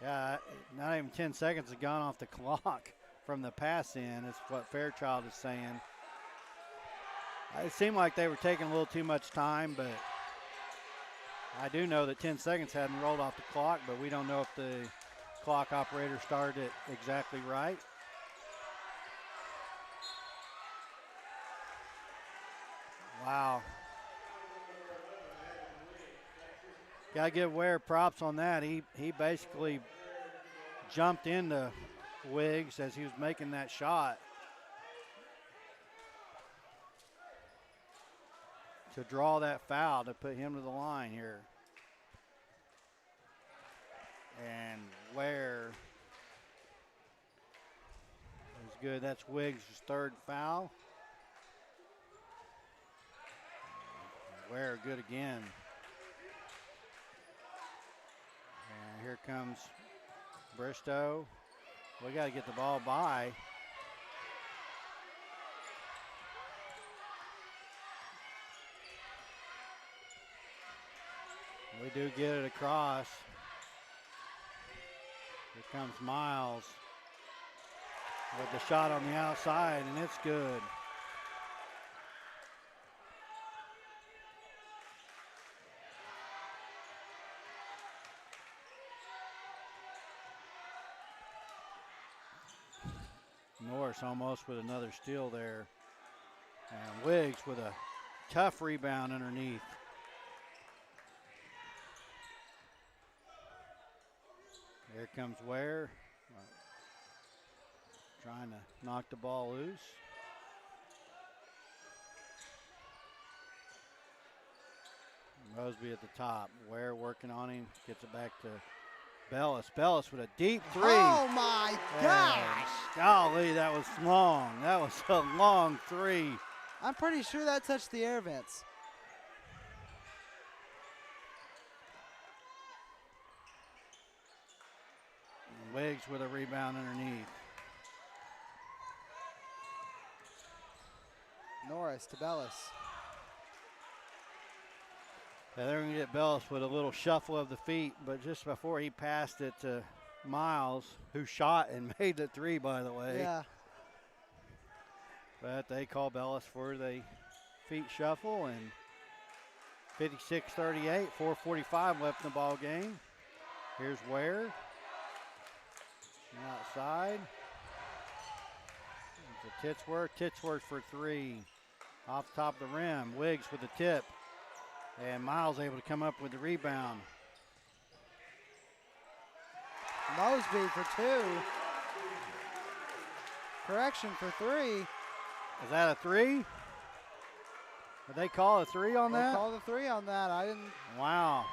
Yeah, not even 10 seconds have gone off the clock from the pass in, is what Fairchild is saying. It seemed like they were taking a little too much time, but I do know that 10 seconds hadn't rolled off the clock, but we don't know if the clock operator started it exactly right. Wow. Got to give Ware props on that. He basically jumped into Wiggs as he was making that shot to draw that foul to put him to the line here. And Ware is good. That's Wiggs' third foul. Ware good again. And here comes Bristow. We got to get the ball by. We do get it across. Here comes Miles with the shot on the outside, and it's good. Norris almost with another steal there. And Wiggs with a tough rebound underneath. Here comes Ware. Trying to knock the ball loose. Mosby at the top. Ware working on him. Gets it back to Bellis. Bellis with a deep three. Oh, my gosh. Golly, that was long. That was a long three. I'm pretty sure that touched the air vents. Wiggs with a rebound underneath. Norris to Bellis. Yeah, they're going to get Bellis with a little shuffle of the feet, but just before he passed it to Miles, who shot and made the three, by the way. Yeah. But they call Bellis for the feet shuffle, and 56-38, 4:45 left in the ball game. Here's Ware. Outside. It's a Titsworth. Titsworth for three. Off the top of the rim. Wiggs with the tip. And Miles able to come up with the rebound. Mosby for two. Correction for three. Is that a three? Did they call a three on that? They called a three on that. I didn't. Wow.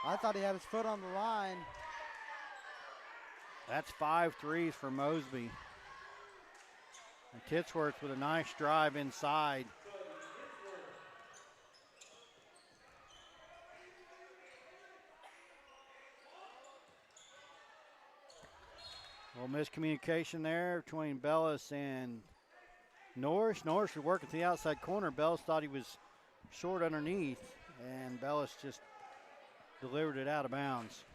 I thought he had his foot on the line. That's 5 threes for Mosby. And Titsworth with a nice drive inside. A little miscommunication there between Bellis and Norris. Norris was working to the outside corner. Bellis thought he was short underneath, and Bellis just delivered it out of bounds.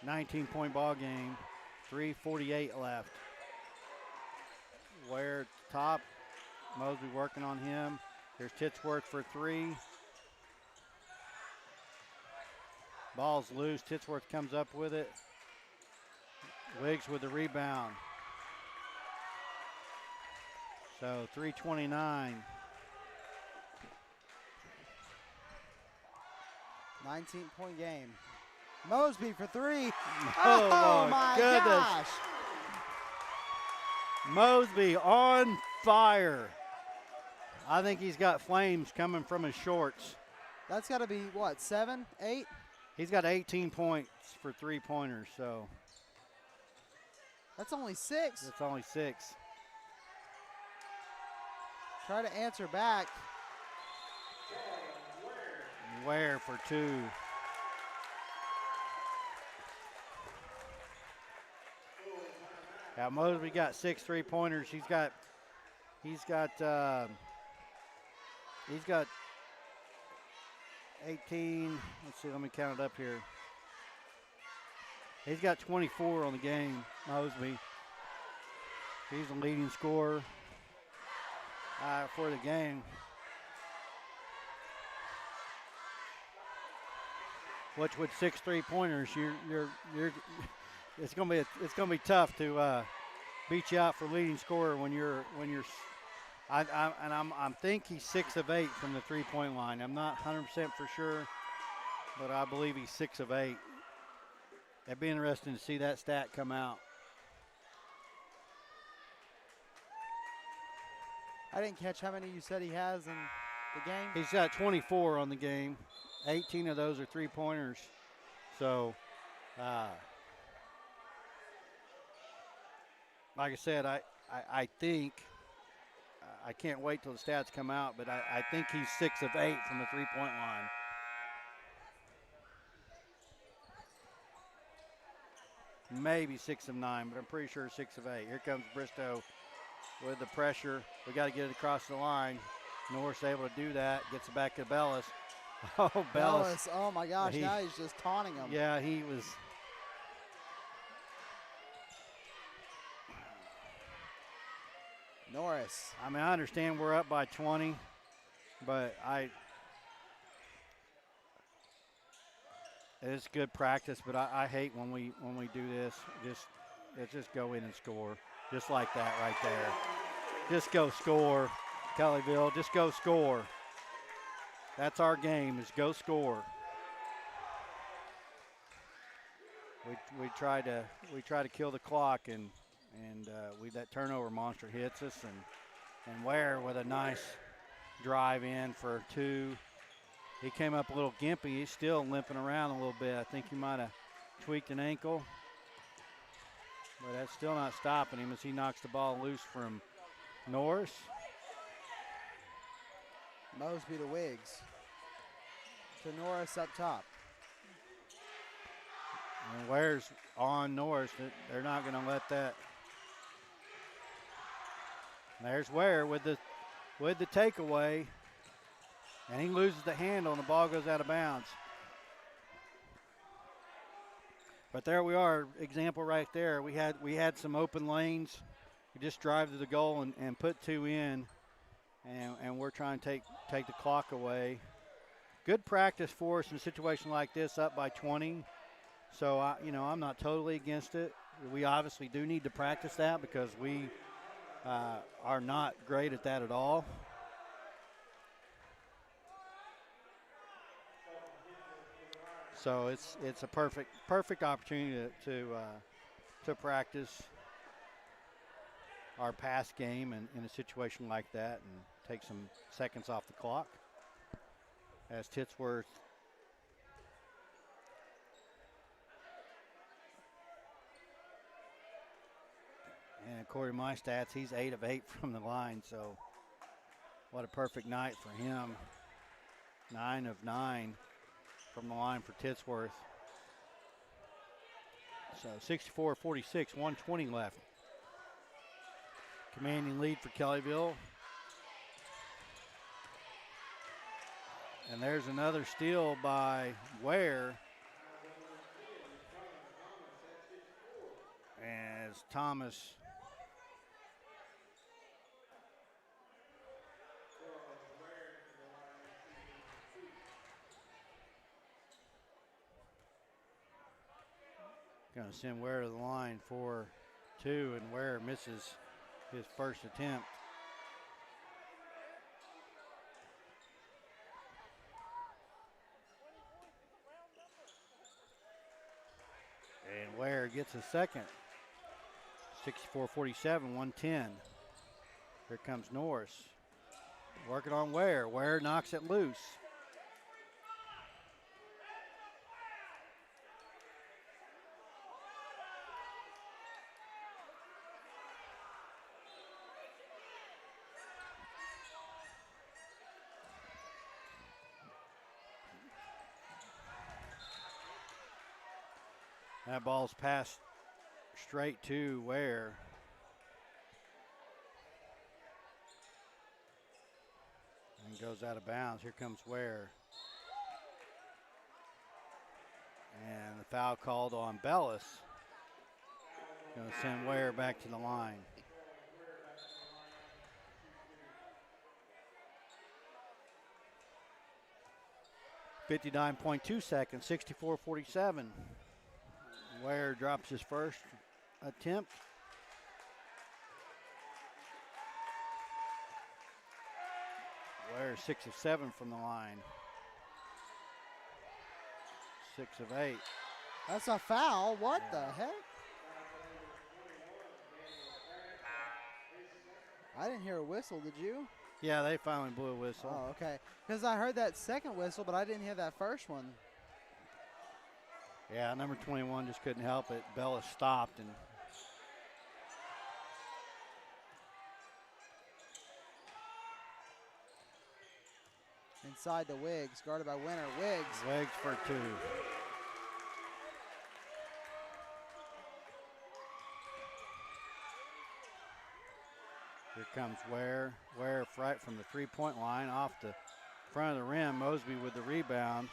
19-point ball game, 3:48 left. Ware at the top, Mosby working on him. Here's Titsworth for three. Ball's loose, Titsworth comes up with it. Wiggs with the rebound. So 3:29. 19-point game. Mosby for three. Oh, my goodness. gosh. Mosby on fire. I think he's got flames coming from his shorts. That's got to be, what, 7, 8? He's got 18 points for three-pointers, so. That's only 6. That's only 6. Try to answer back. Ware for 2. Now Mosby got 6 3-pointers. He's got 18. Let's see, let me count it up here. He's got 24 on the game, Mosby. He's the leading scorer for the game. Which with 6 3-pointers, it's gonna be tough to beat you out for leading scorer when you're. I think he's 6 of 8 from the 3-point line. I'm not 100% for sure, but I believe he's 6 of 8. It'd be interesting to see that stat come out. I didn't catch how many you said he has in the game. He's got 24 on the game. 18 of those are 3-pointers. So, like I said, I think, I can't wait till the stats come out, but I think he's 6 of 8 from the 3-point line. Maybe 6 of 9, but I'm pretty sure 6 of 8. Here comes Bristow with the pressure. We got to get it across the line. Norris able to do that. Gets it back to Bellis. Oh, Bellis. Oh, my gosh. Now he's just taunting him. Yeah, he was. Norris. I mean, I understand we're up by 20, but it's good practice, but I hate when we do this. Let's just go in and score. Just like that right there. Just go score, Kellyville. Just go score. That's our game, is go score. We try to kill the clock, and that turnover monster hits us, and Ware with a nice drive in for 2. He came up a little gimpy. He's still limping around a little bit. I think he might have tweaked an ankle, but that's still not stopping him as he knocks the ball loose from Norris. Mosby to Wiggs. To Norris up top. And Ware's on Norris. They're not going to let that. There's Ware with the takeaway, and he loses the handle, and the ball goes out of bounds. But there we are, example right there. We had some open lanes. We just drive to the goal and put 2 in, and we're trying to take the clock away. Good practice for us in a situation like this, up by 20. So I'm not totally against it. We obviously do need to practice that because we are not great at that at all. So it's a perfect opportunity to practice our pass game in a situation like that and take some seconds off the clock. As Titsworth and according to my stats, he's 8 of 8 from the line, so what a perfect night for him. 9 of 9 from the line for Titsworth. So 64-46, 120 left. Commanding lead for Kellyville. And there's another steal by Ware. As Thomas going to send Ware to the line for 2, and Ware misses his first attempt. And Ware gets a second. 64-47, 110. Here comes Norris. Working on Ware. Ware knocks it loose. That ball's passed straight to Ware. And goes out of bounds. Here comes Ware. And the foul called on Bellis. Going to send Ware back to the line. 59.2 seconds, 64-47. Ware drops his first attempt. Ware 6 of 7 from the line. 6 of 8. That's a foul. What the heck? I didn't hear a whistle, did you? Yeah, they finally blew a whistle. Oh, okay. Because I heard that second whistle, but I didn't hear that first one. Yeah, number 21 just couldn't help it. Bella stopped. And inside to Wiggs, guarded by Winter. Wiggs for 2. Here comes Ware. Ware right from the three-point line off the front of the rim. Mosby with the rebound.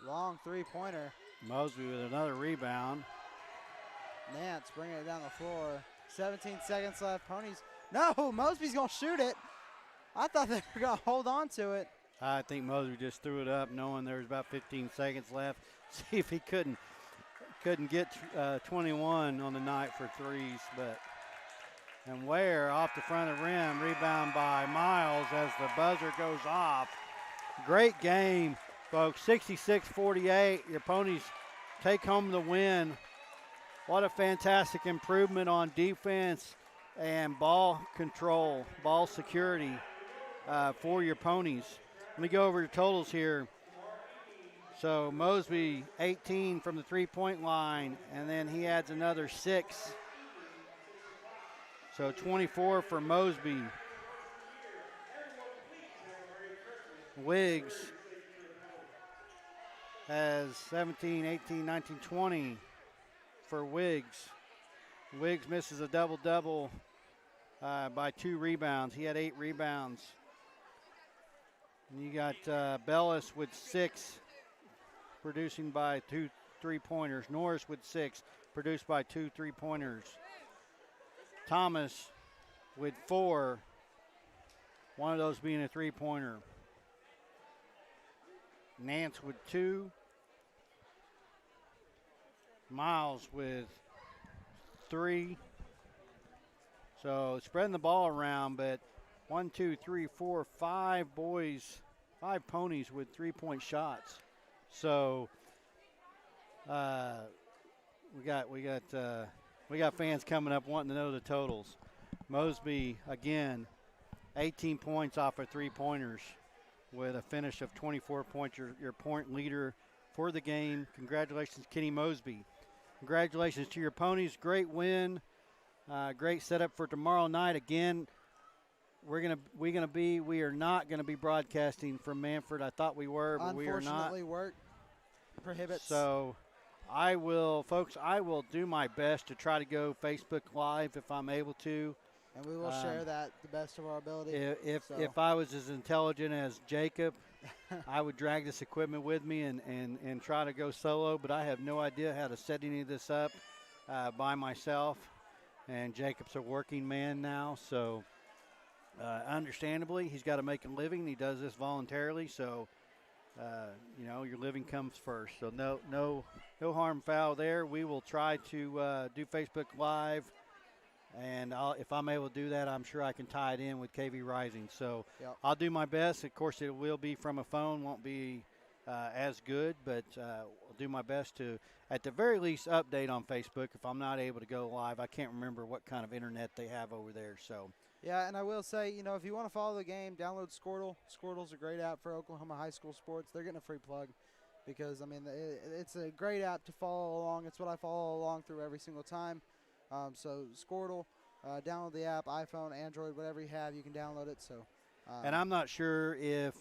Long three-pointer. Mosby with another rebound. Nance bringing it down the floor. 17 seconds left. Ponies. No, Mosby's going to shoot it. I thought they were going to hold on to it. I think Mosby just threw it up knowing there was about 15 seconds left. See if he couldn't get 21 on the night for threes. And Ware off the front of the rim. Rebound by Miles as the buzzer goes off. Great game, folks. 66-48. Your Ponies take home the win. What a fantastic improvement on defense and ball control, ball security for your Ponies. Let me go over the totals here. So Mosby, 18 from the three-point line, and then he adds another 6. So 24 for Mosby. Wiggs has 17, 18, 19, 20 for Wiggs. Wiggs misses a double-double by 2 rebounds. He had 8 rebounds. And you got Bellis with 6, producing by 2 3-pointers. Norris with 6, produced by 2 3-pointers. Thomas with 4, one of those being a 3-pointer. Nance with 2. Miles with 3. So spreading the ball around, but 1, 2, 3, 4, 5 boys, 5 Ponies with 3-point shots. So we got fans coming up wanting to know the totals. Mosby again, 18 points off of 3-pointers with a finish of 24 points. Your point leader for the game. Congratulations, Kenny Mosby. Congratulations to your Ponies. Great win. Great setup for tomorrow night. Again, we are not gonna be broadcasting from Manford. I thought we were, but we are not. Unfortunately, work prohibits. So I will do my best to try to go Facebook Live if I'm able to. And we will share that the best of our ability. If I was as intelligent as Jacob, I would drag this equipment with me and try to go solo, but I have no idea how to set any of this up by myself. And Jacob's a working man now, so understandably, he's got to make a living. He does this voluntarily, so your living comes first. So no harm, foul there. We will try to do Facebook Live, and if I'm able to do that, I'm sure I can tie it in with KV Rising. So yep. I'll do my best. Of course, it will be from a phone. Won't be as good, but I'll do my best to, at the very least, update on Facebook if I'm not able to go live. I can't remember what kind of internet they have over there. So. Yeah, and I will say, if you want to follow the game, download Squirtle. Squirtle's a great app for Oklahoma high school sports. They're getting a free plug. because, I mean, it's a great app to follow along. It's what I follow along through every single time. So Squirtle, download the app, iPhone, Android, whatever you have, you can download it. So, and I'm not sure if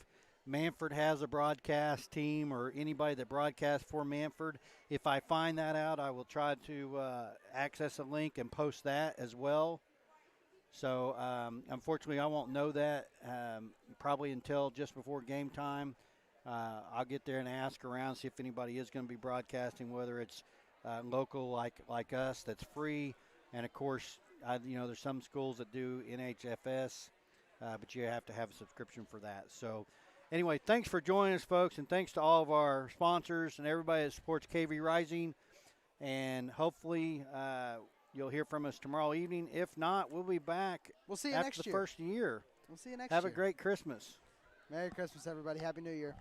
Manford has a broadcast team or anybody that broadcasts for Manford. If I find that out, I will try to access a link and post that as well. So, unfortunately, I won't know that probably until just before game time. I'll get there and ask around, see if anybody is going to be broadcasting, whether it's local like us that's free. And, of course, there's some schools that do NHFS, but you have to have a subscription for that. So, anyway, thanks for joining us, folks, and thanks to all of our sponsors and everybody that supports KV Rising. And hopefully you'll hear from us tomorrow evening. If not, we'll be back. We'll see you after next the year. first year. We'll see you next Have year. a great Christmas. Merry Christmas, everybody. Happy New Year.